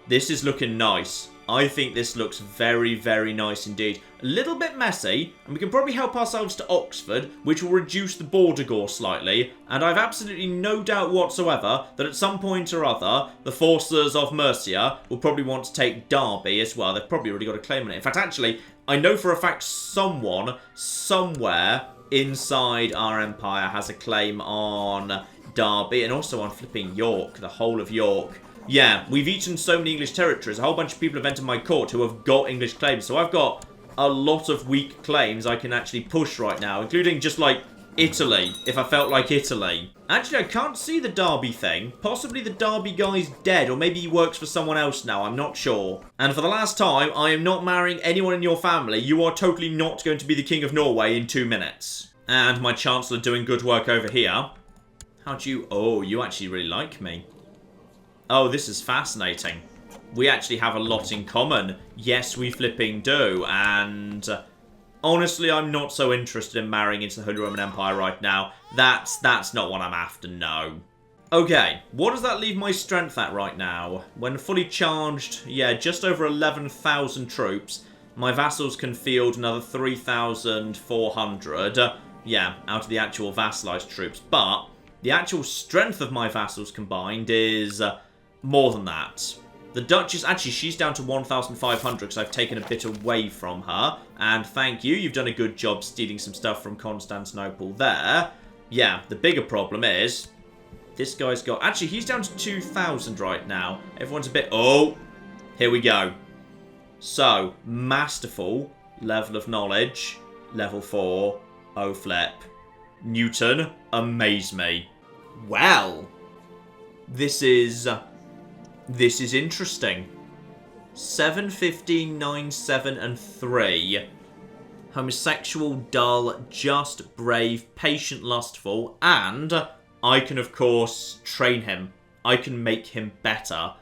This is looking nice. I think this looks very, very nice indeed. A little bit messy, and we can probably help ourselves to Oxford, which will reduce the border gore slightly. And I've absolutely no doubt whatsoever that at some point or other, the forces of Mercia will probably want to take Derby as well. They've probably already got a claim on it. In fact, actually, I know for a fact someone, somewhere inside our empire has a claim on Derby and also on flipping York, the whole of York. Yeah, we've eaten so many English territories. A whole bunch of people have entered my court who have got English claims. So I've got a lot of weak claims I can actually push right now, including just, like, Italy, if I felt like Italy. Actually, I can't see the Derby thing. Possibly the Derby guy's dead, or maybe he works for someone else now, I'm not sure. And for the last time, I am not marrying anyone in your family. You are totally not going to be the King of Norway in 2 minutes. And my Chancellor doing good work over here. How do you... Oh, you actually really like me. Oh, this is fascinating. We actually have a lot in common. Yes, we flipping do, and... honestly, I'm not so interested in marrying into the Holy Roman Empire right now. That's not what I'm after, no. Okay, what does that leave my strength at right now? When fully charged, yeah, just over 11,000 troops. My vassals can field another 3,400. Yeah, out of the actual vassalized troops. But the actual strength of my vassals combined is more than that. The Duchess, actually, she's down to 1,500 because I've taken a bit away from her. And thank you, you've done a good job stealing some stuff from Constantinople there. Yeah, the bigger problem is, this guy's got... Actually, he's down to 2,000 right now. Everyone's a bit... Oh, here we go. So, masterful, level of knowledge, level 4, oh flip. Newton, amaze me. Well, this is interesting. 7, 15, 9, 7, and 3. Homosexual, dull, just, brave, patient, lustful, and I can, of course, train him. I can make him better.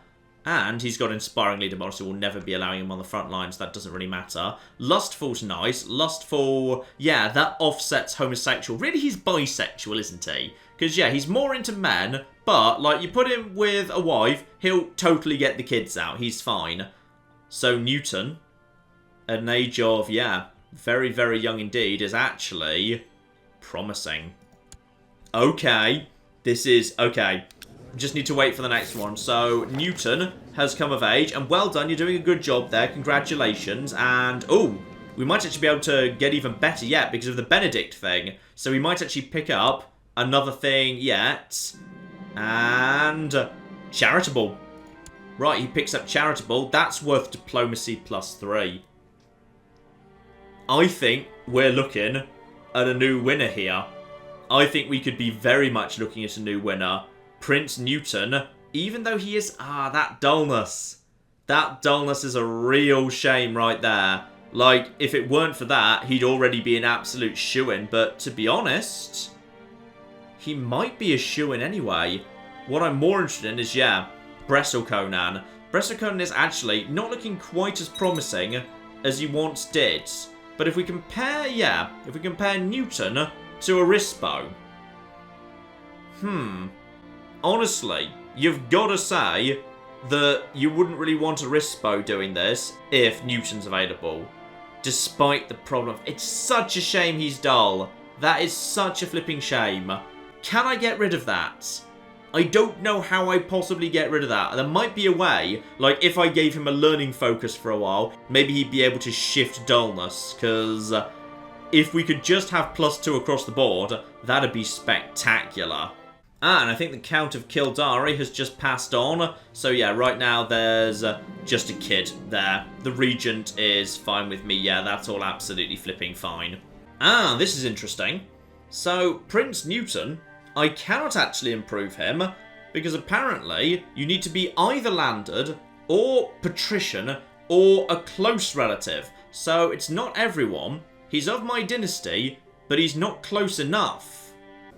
And he's got inspiring leader, but obviously we'll never be allowing him on the front lines. That doesn't really matter. Lustful's nice. Lustful, yeah, that offsets homosexual. Really, he's bisexual, isn't he? Because, yeah, he's more into men, but, like, you put him with a wife, he'll totally get the kids out. He's fine. So, Newton, at an age of, yeah, very, very young indeed, is actually promising. Okay. This is, okay. Just need to wait for the next one. So, Newton has come of age, and well done, you're doing a good job there. Congratulations. And, oh, we might actually be able to get even better yet because of the Benedict thing. So we might actually pick up another thing yet. And charitable. Right, he picks up charitable. That's worth diplomacy +3. I think we're looking at a new winner here. I think we could be very much looking at a new winner. Prince Newton, even though he is... that dullness. That dullness is a real shame right there. Like, if it weren't for that, he'd already be an absolute shoo-in. But to be honest, he might be a shoo-in anyway. What I'm more interested in is, yeah, Breslau-Conan. Breslau-Conan is actually not looking quite as promising as he once did. But if we compare, yeah, if we compare Newton to Arispo... honestly, you've got to say that you wouldn't really want Arispo doing this if Newton's available. Despite the problem. It's such a shame he's dull. That is such a flipping shame. Can I get rid of that? I don't know how I possibly get rid of that. There might be a way, like if I gave him a learning focus for a while, maybe he'd be able to shift dullness, because if we could just have +2 across the board, that'd be spectacular. And I think the Count of Kildare has just passed on. So yeah, right now there's just a kid there. The Regent is fine with me. Yeah, that's all absolutely flipping fine. This is interesting. So, Prince Newton, I cannot actually improve him, because apparently you need to be either landed, or patrician, or a close relative. So, it's not everyone. He's of my dynasty, but he's not close enough.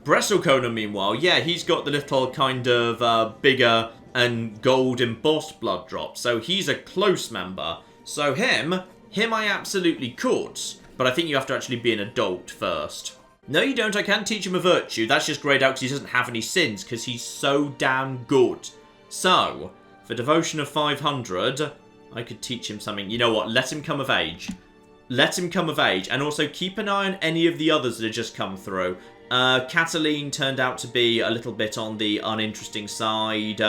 Breslau-Conan, meanwhile, yeah, he's got the little kind of bigger and gold embossed blood drop, so he's a close member. So him I absolutely could, but I think you have to actually be an adult first. No, you don't. I can teach him a virtue. That's just greyed out because he doesn't have any sins, because he's so damn good. So, for devotion of 500, I could teach him something. You know what? Let him come of age. Let him come of age, and also keep an eye on any of the others that have just come through. Catiline turned out to be a little bit on the uninteresting side.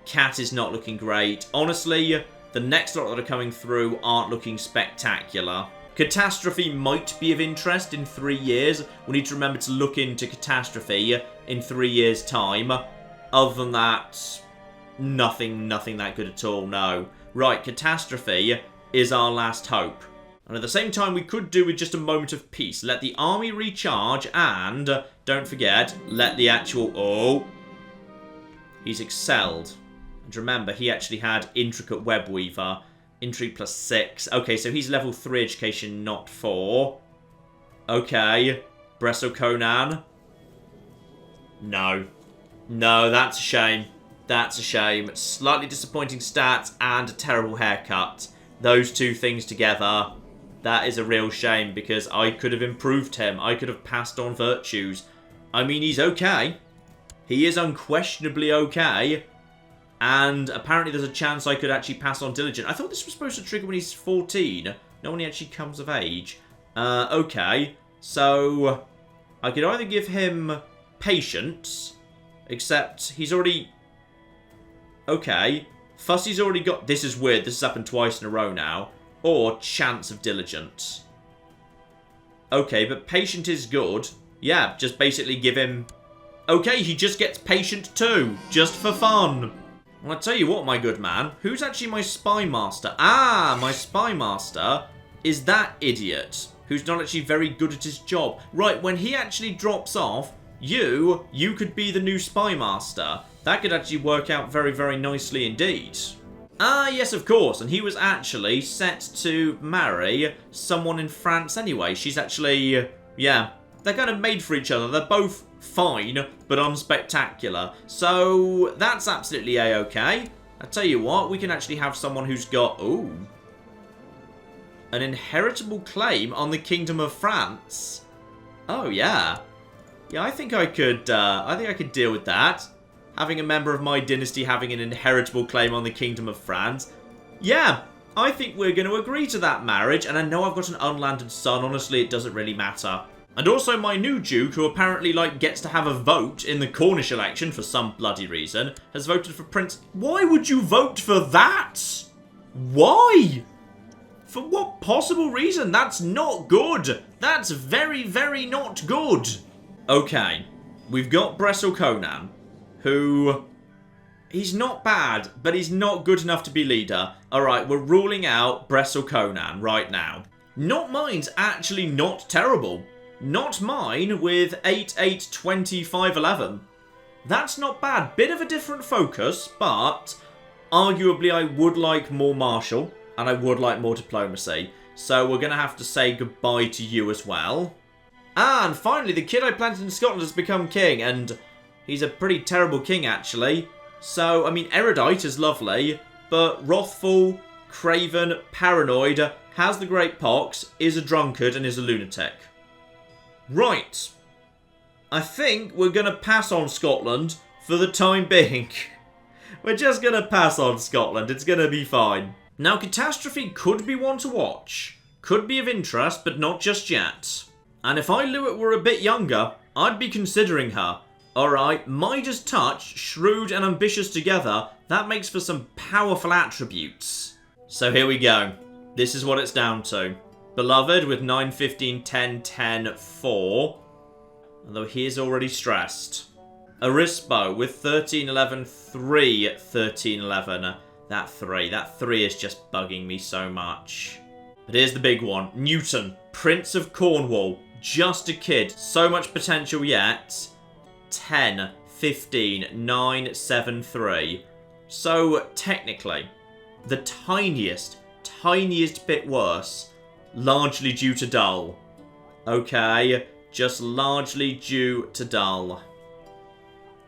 Cat is not looking great. Honestly, the next lot that are coming through aren't looking spectacular. Catastrophe might be of interest in 3 years. We need to remember to look into catastrophe in 3 years' time. Other than that, nothing that good at all, no. Right, catastrophe is our last hope. And at the same time, we could do with just a moment of peace. Let the army recharge and, don't forget, let the actual... Oh! He's excelled. And remember, he actually had intricate web weaver. Intrigue +6. Okay, so he's level 3 education, not 4. Okay. Bresso Conan. No. No, that's a shame. That's a shame. Slightly disappointing stats and a terrible haircut. Those two things together, that is a real shame because I could have improved him. I could have passed on virtues. I mean, he's okay. He is unquestionably okay. And apparently there's a chance I could actually pass on diligent. I thought this was supposed to trigger when he's 14. Not when he actually comes of age. Okay. So, I could either give him patience, except he's already... Okay. Fussy's already got... This is weird. This has happened twice in a row now. Or chance of diligent. Okay, but patient is good. Yeah, just basically give him... Okay, he just gets patient too. Just for fun. Well, I'll tell you what, my good man. Who's actually my spy master? Ah, my spy master is that idiot who's not actually very good at his job. Right, when he actually drops off, you could be the new spy master. That could actually work out very, very nicely indeed. Ah, yes, of course. And he was actually set to marry someone in France anyway. She's actually, yeah, they're kind of made for each other. They're both fine, but unspectacular. So, that's absolutely a-okay. I tell you what, we can actually have someone who's got, ooh, an inheritable claim on the Kingdom of France. Oh, yeah. Yeah, I think I could deal with that. Having a member of my dynasty having an inheritable claim on the Kingdom of France. Yeah, I think we're going to agree to that marriage. And I know I've got an unlanded son. Honestly, it doesn't really matter. And also my new duke, who apparently, like, gets to have a vote in the Cornish election for some bloody reason, has voted for Prince... Why would you vote for that? Why? For what possible reason? That's not good. That's very, very not good. Okay, we've got Bresso Conan, who... He's not bad, but he's not good enough to be leader. Alright, we're ruling out Bresso Conan right now. Not mine's actually not terrible. Not mine with 8, 8, 25, 11. That's not bad. Bit of a different focus, but arguably I would like more martial, and I would like more diplomacy. So we're going to have to say goodbye to you as well. And finally, the kid I planted in Scotland has become king, and he's a pretty terrible king, actually. So, I mean, erudite is lovely, but wrathful, craven, paranoid, has the great pox, is a drunkard, and is a lunatic. Right. I think we're going to pass on Scotland for the time being. We're just going to pass on Scotland. It's going to be fine. Now, Catastrophe could be one to watch. Could be of interest, but not just yet. And if I Lewit were a bit younger, I'd be considering her. Alright, Midas Touch, shrewd and ambitious together, that makes for some powerful attributes. So here we go. This is what it's down to. Beloved with 9, 15, 10, 10, 4. Although he is already stressed. Arispo with 13, 11, 3, 13, 11. That 3 is just bugging me so much. But here's the big one. Newton, Prince of Cornwall. Just a kid. So much potential yet. 10, 15, 9, 7, 3. So, technically, the tiniest bit worse. Largely due to dull. Okay, just largely due to dull.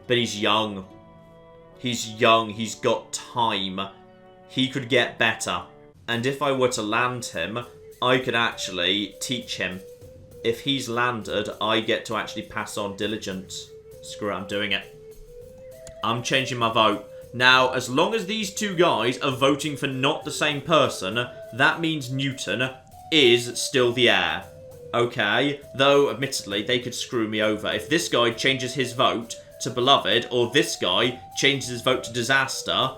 But he's young. He's young, he's got time. He could get better. And if I were to land him, I could actually teach him. If he's landed, I get to actually pass on diligence. Screw it, I'm doing it. I'm changing my vote. Now, as long as these two guys are voting for not the same person, that means Newton is still the heir. Okay? Though, admittedly, they could screw me over. If this guy changes his vote to Beloved, or this guy changes his vote to Disaster,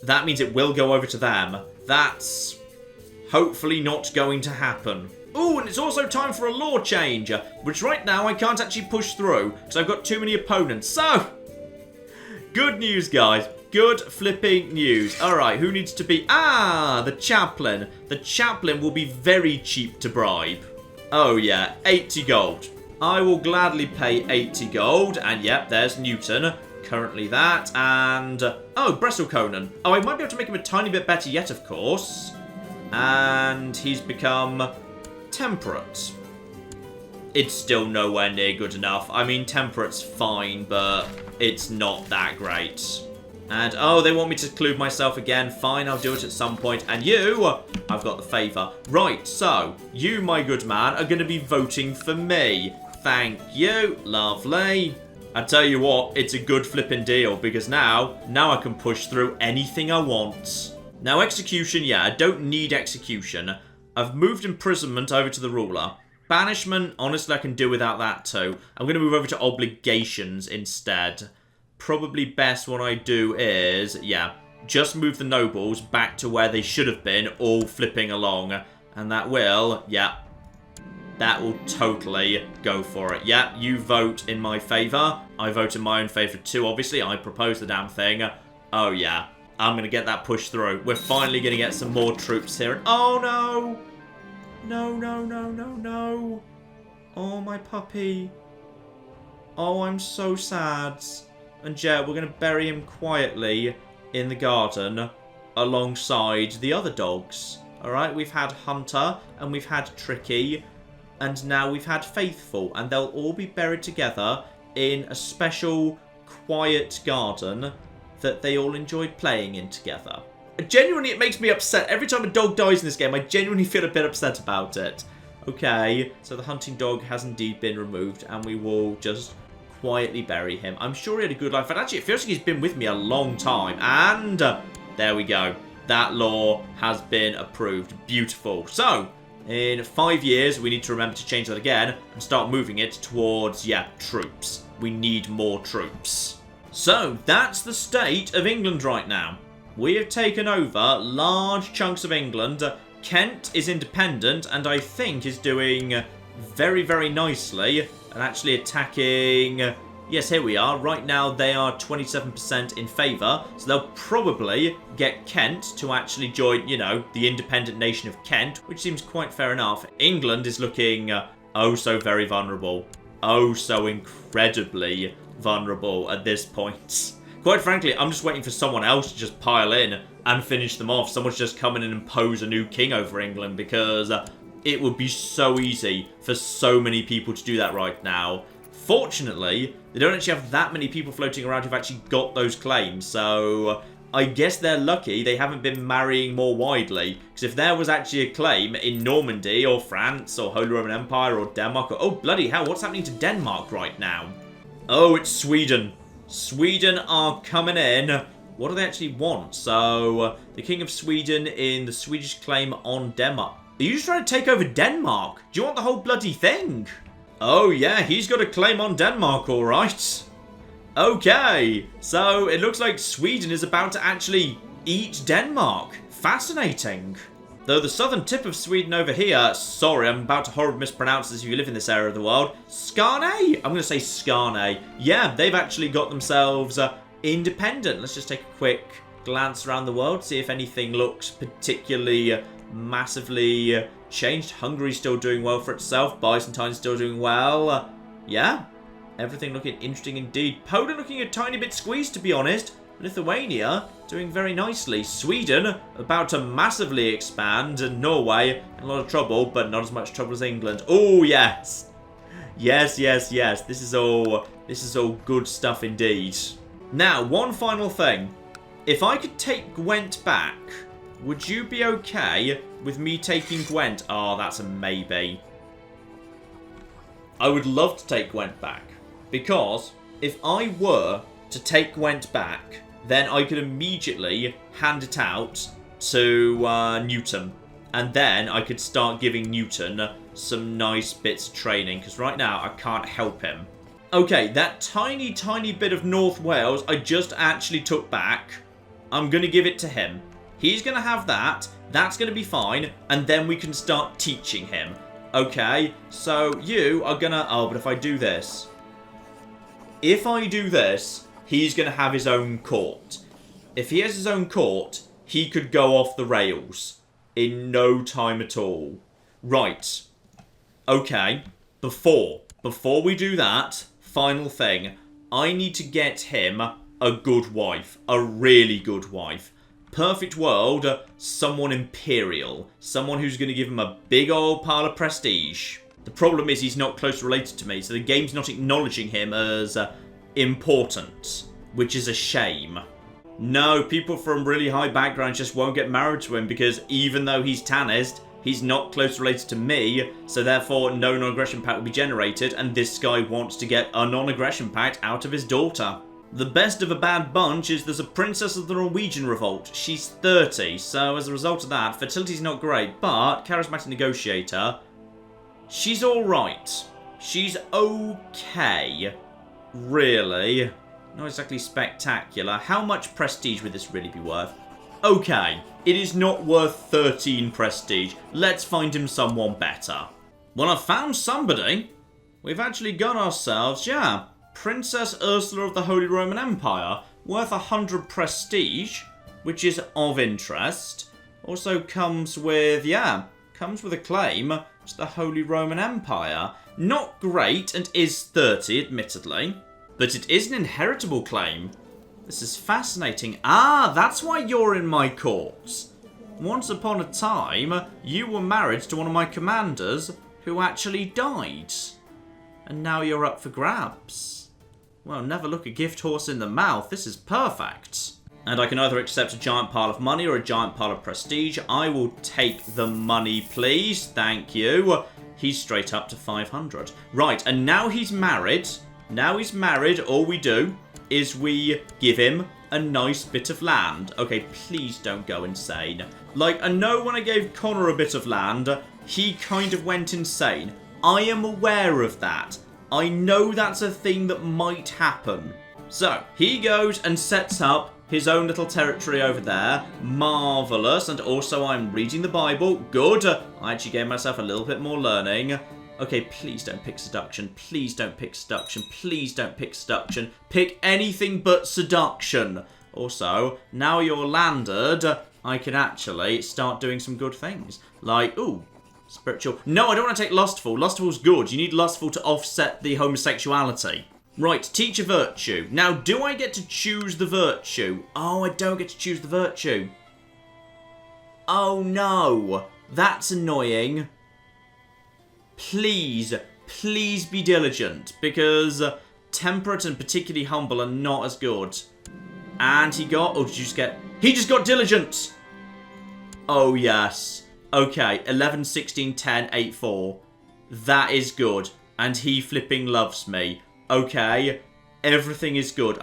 that means it will go over to them. That's hopefully not going to happen. Ooh, and it's also time for a law change, which right now I can't actually push through, because I've got too many opponents. So, good news, guys. good flipping news. Alright, who needs to be... Ah, the chaplain. The chaplain will be very cheap to bribe. Oh yeah, 80 gold. I will gladly pay 80 gold. And yep, there's Newton. Currently that. And... oh, Brestle Conan. Oh, I might be able to make him a tiny bit better yet, of course. And he's become temperate. It's still nowhere near good enough. I mean, temperate's fine, but it's not that great. And, oh, they want me to include myself again. Fine, I'll do it at some point. And you, I've got the favour. Right, so, you, my good man, are going to be voting for me. Thank you. Lovely. I tell you what, it's a good flipping deal, because now I can push through anything I want. Now, execution, yeah, I don't need execution. I've moved imprisonment over to the ruler. Banishment, honestly, I can do without that too. I'm going to move over to obligations instead. Probably best what I do is, yeah, just move the nobles back to where they should have been, all flipping along. And that will, yeah, that will totally go for it. Yeah, you vote in my favour. I vote in my own favour too, obviously. I propose the damn thing. Oh, yeah. I'm going to get that pushed through. We're finally going to get some more troops here. And oh, no. No, no, no, no, no. Oh, my puppy. Oh, I'm so sad. And yeah, we're going to bury him quietly in the garden alongside the other dogs. Alright, we've had Hunter and we've had Tricky. And now we've had Faithful. And they'll all be buried together in a special quiet garden that they all enjoyed playing in together. Genuinely, it makes me upset. Every time a dog dies in this game, I genuinely feel a bit upset about it. Okay, so the hunting dog has indeed been removed, and we will just quietly bury him. I'm sure he had a good life, and actually, it feels like he's been with me a long time. And there we go. That law has been approved. Beautiful. So, in 5 years, we need to remember to change that again and start moving it towards, yeah, troops. We need more troops. So, that's the state of England right now. We have taken over large chunks of England. Kent is independent and I think is doing very, very nicely. And actually attacking... yes, here we are. Right now they are 27% in favour. So they'll probably get Kent to actually join, you know, the independent nation of Kent. Which seems quite fair enough. England is looking oh so very vulnerable. Oh so incredibly vulnerable at this point. Quite frankly, I'm just waiting for someone else to just pile in and finish them off. Someone should just come in and impose a new king over England because it would be so easy for so many people to do that right now. Fortunately, they don't actually have that many people floating around who've actually got those claims. So I guess they're lucky they haven't been marrying more widely. Because if there was actually a claim in Normandy or France or Holy Roman Empire or Denmark or... oh, bloody hell, what's happening to Denmark right now? Oh, it's Sweden. Sweden are coming in. What do they actually want? So, the King of Sweden in the Swedish claim on Denmark. Are you just trying to take over Denmark? Do you want the whole bloody thing? Oh, yeah, he's got a claim on Denmark, all right. Okay, so it looks like Sweden is about to actually eat Denmark. Fascinating. Though the southern tip of Sweden over here, sorry, I'm about to horribly mispronounce this if you live in this area of the world. Skarne? I'm going to say Skarne. Yeah, they've actually got themselves independent. Let's just take a quick glance around the world, see if anything looks particularly massively changed. Hungary's still doing well for itself. Byzantine's still doing well. Yeah, everything looking interesting indeed. Poland looking a tiny bit squeezed, to be honest. Lithuania doing very nicely. Sweden about to massively expand. And Norway in a lot of trouble, but not as much trouble as England. Oh, yes. Yes, yes, yes. This is all good stuff indeed. Now, one final thing. If I could take Gwent back, would you be okay with me taking Gwent? Oh, that's a maybe. I would love to take Gwent back. Because if I were to take Gwent back, then I could immediately hand it out to Newton. And then I could start giving Newton some nice bits of training. Because right now, I can't help him. Okay, that tiny, tiny bit of North Wales I just actually took back. I'm going to give it to him. He's going to have that. That's going to be fine. And then we can start teaching him. Okay, so you are going to... oh, but if I do this... if I do this... he's going to have his own court. if he has his own court, he could go off the rails in no time at all. Right. Okay. Before we do that, final thing, I need to get him a good wife. A really good wife. Perfect world, someone imperial. Someone who's going to give him a big old pile of prestige. The problem is he's not close related to me, so the game's not acknowledging him as important, which is a shame. No, people from really high backgrounds just won't get married to him because even though he's Tannist, he's not close related to me, so therefore no non-aggression pact will be generated, and this guy wants to get a non-aggression pact out of his daughter. The best of a bad bunch is there's a princess of the Norwegian revolt. She's 30, so as a result of that, fertility's not great, but charismatic negotiator, she's alright. She's okay. Really. Not exactly spectacular. How much prestige would this really be worth? Okay. It is not worth 13 prestige. Let's find him someone better. Well, I've found somebody. We've actually got ourselves, yeah, Princess Ursula of the Holy Roman Empire. Worth 100 prestige, which is of interest. Also comes with, yeah, comes with a claim to the Holy Roman Empire. Not great, and is 30, admittedly. But it is an inheritable claim. This is fascinating. Ah, that's why you're in my court. Once upon a time, you were married to one of my commanders who actually died. And now you're up for grabs. Well, never look a gift horse in the mouth. This is perfect. And I can either accept a giant pile of money or a giant pile of prestige. I will take the money, please. Thank you. He's straight up to 500. Right, and now he's married. Now he's married, all we do is we give him a nice bit of land. Okay, please don't go insane. Like, I know when I gave Connor a bit of land, he kind of went insane. I am aware of that. I know that's a thing that might happen. So, he goes and sets up his own little territory over there. Marvellous. And also I'm reading the Bible. Good. I actually gave myself a little bit more learning. Okay, please don't pick seduction. Please don't pick seduction. Please don't pick seduction. Pick anything but seduction. Also, now you're landed, I can actually start doing some good things. Like, ooh, spiritual. No, I don't want to take lustful. Lustful's good. You need lustful to offset the homosexuality. Right, teach a virtue. Now, do I get to choose the virtue? Oh, I don't get to choose the virtue. Oh, no. That's annoying. Please, please be diligent, because temperate and particularly humble are not as good. And he got, oh, did you just get, he just got diligent! Oh, yes. Okay, 11, 16, 10, 8, 4. That is good. And he flipping loves me. Okay, everything is good.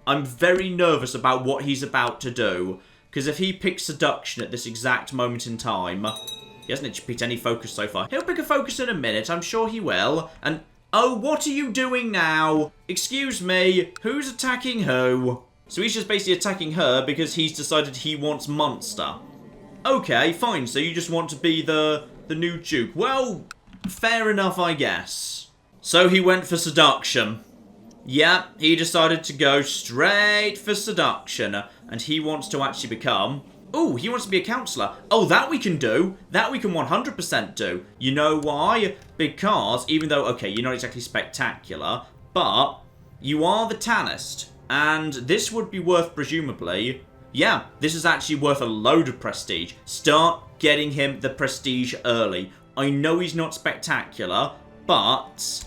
I'm very nervous about what he's about to do. Because if he picks seduction at this exact moment in time, he hasn't picked any focus so far. He'll pick a focus in a minute, I'm sure he will. And, oh, what are you doing now? Excuse me, who's attacking who? So he's just basically attacking her because he's decided he wants Munster. Okay, fine, so you just want to be the new Duke. Well, fair enough, I guess. So he went for seduction. Yeah, he decided to go straight for seduction. And he wants to actually become... Ooh, he wants to be a councillor. Oh, that we can do. That we can 100% do. You know why? Because, even though, okay, you're not exactly spectacular, but you are the Tannist. And this would be worth, presumably... Yeah, this is actually worth a load of prestige. Start getting him the prestige early. I know he's not spectacular, but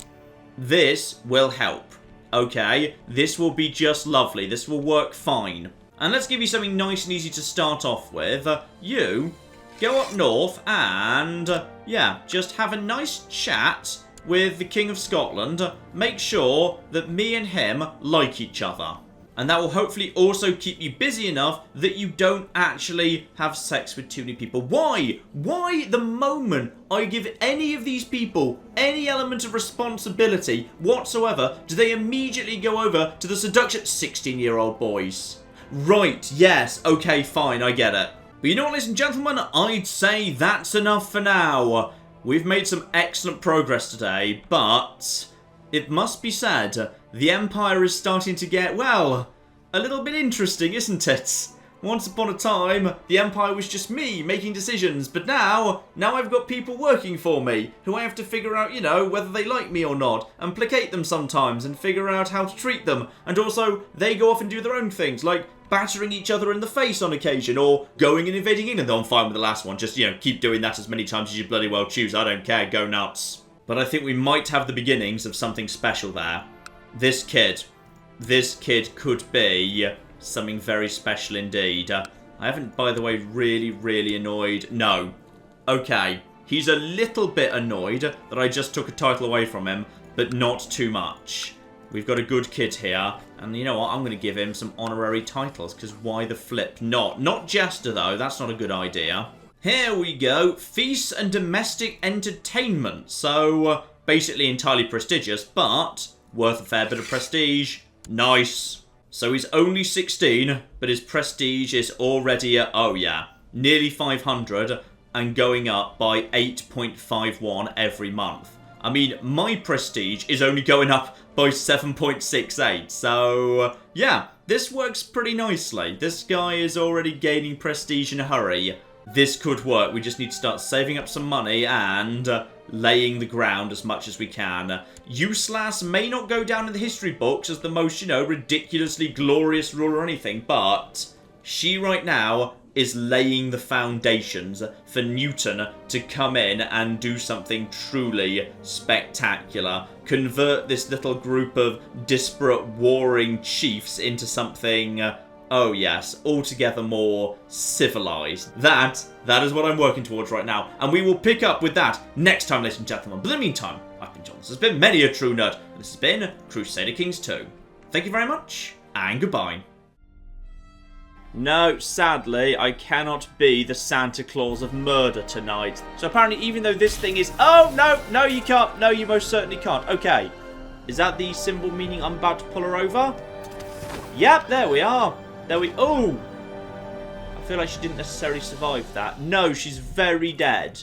this will help. Okay? This will be just lovely. This will work fine. And let's give you something nice and easy to start off with. You go up north and, yeah, just have a nice chat with the King of Scotland. Make sure that me and him like each other. And that will hopefully also keep you busy enough that you don't actually have sex with too many people. Why? Why the moment I give any of these people any element of responsibility whatsoever, do they immediately go over to the seduction 16-year-old boys? Right, yes, okay, fine, I get it. But you know what, ladies and gentlemen, I'd say that's enough for now. We've made some excellent progress today, but it must be said, the Empire is starting to get, well, a little bit interesting, isn't it? Once upon a time, the Empire was just me making decisions, but now I've got people working for me, who I have to figure out, you know, whether they like me or not, and placate them sometimes, and figure out how to treat them, and also, they go off and do their own things, like battering each other in the face on occasion, or going and invading England. Though I'm fine with the last one, just, you know, keep doing that as many times as you bloody well choose, I don't care, go nuts. But I think we might have the beginnings of something special there. This kid could be something very special indeed. I haven't, by the way, really annoyed. No. Okay. He's a little bit annoyed that I just took a title away from him, but not too much. We've got a good kid here, and you know what? I'm going to give him some honorary titles, because why the flip not? Not Jester, though. That's not a good idea. Here we go. Feasts and domestic entertainment. So, basically entirely prestigious, but worth a fair bit of prestige. Nice. So he's only 16, but his prestige is already at, oh yeah, nearly 500 and going up by 8.51 every month. I mean, my prestige is only going up by 7.68, so yeah, this works pretty nicely. This guy is already gaining prestige in a hurry. This could work. We just need to start saving up some money and laying the ground as much as we can. Yuselass may not go down in the history books as the most, you know, ridiculously glorious ruler or anything, but she right now is laying the foundations for Newton to come in and do something truly spectacular. Convert this little group of disparate warring chiefs into something, oh yes, altogether more civilized. That is what I'm working towards right now. And we will pick up with that next time, ladies and gentlemen. But in the meantime, I've been John. This has been many a true nerd. And this has been Crusader Kings 2. Thank you very much, and goodbye. No, sadly, I cannot be the Santa Claus of murder tonight. So apparently, even though this thing is... Oh, no, you can't. No, you most certainly can't. Okay. Is that the symbol meaning I'm about to pull her over? Yep, there we are. Oh! I feel like she didn't necessarily survive that. No, she's very dead.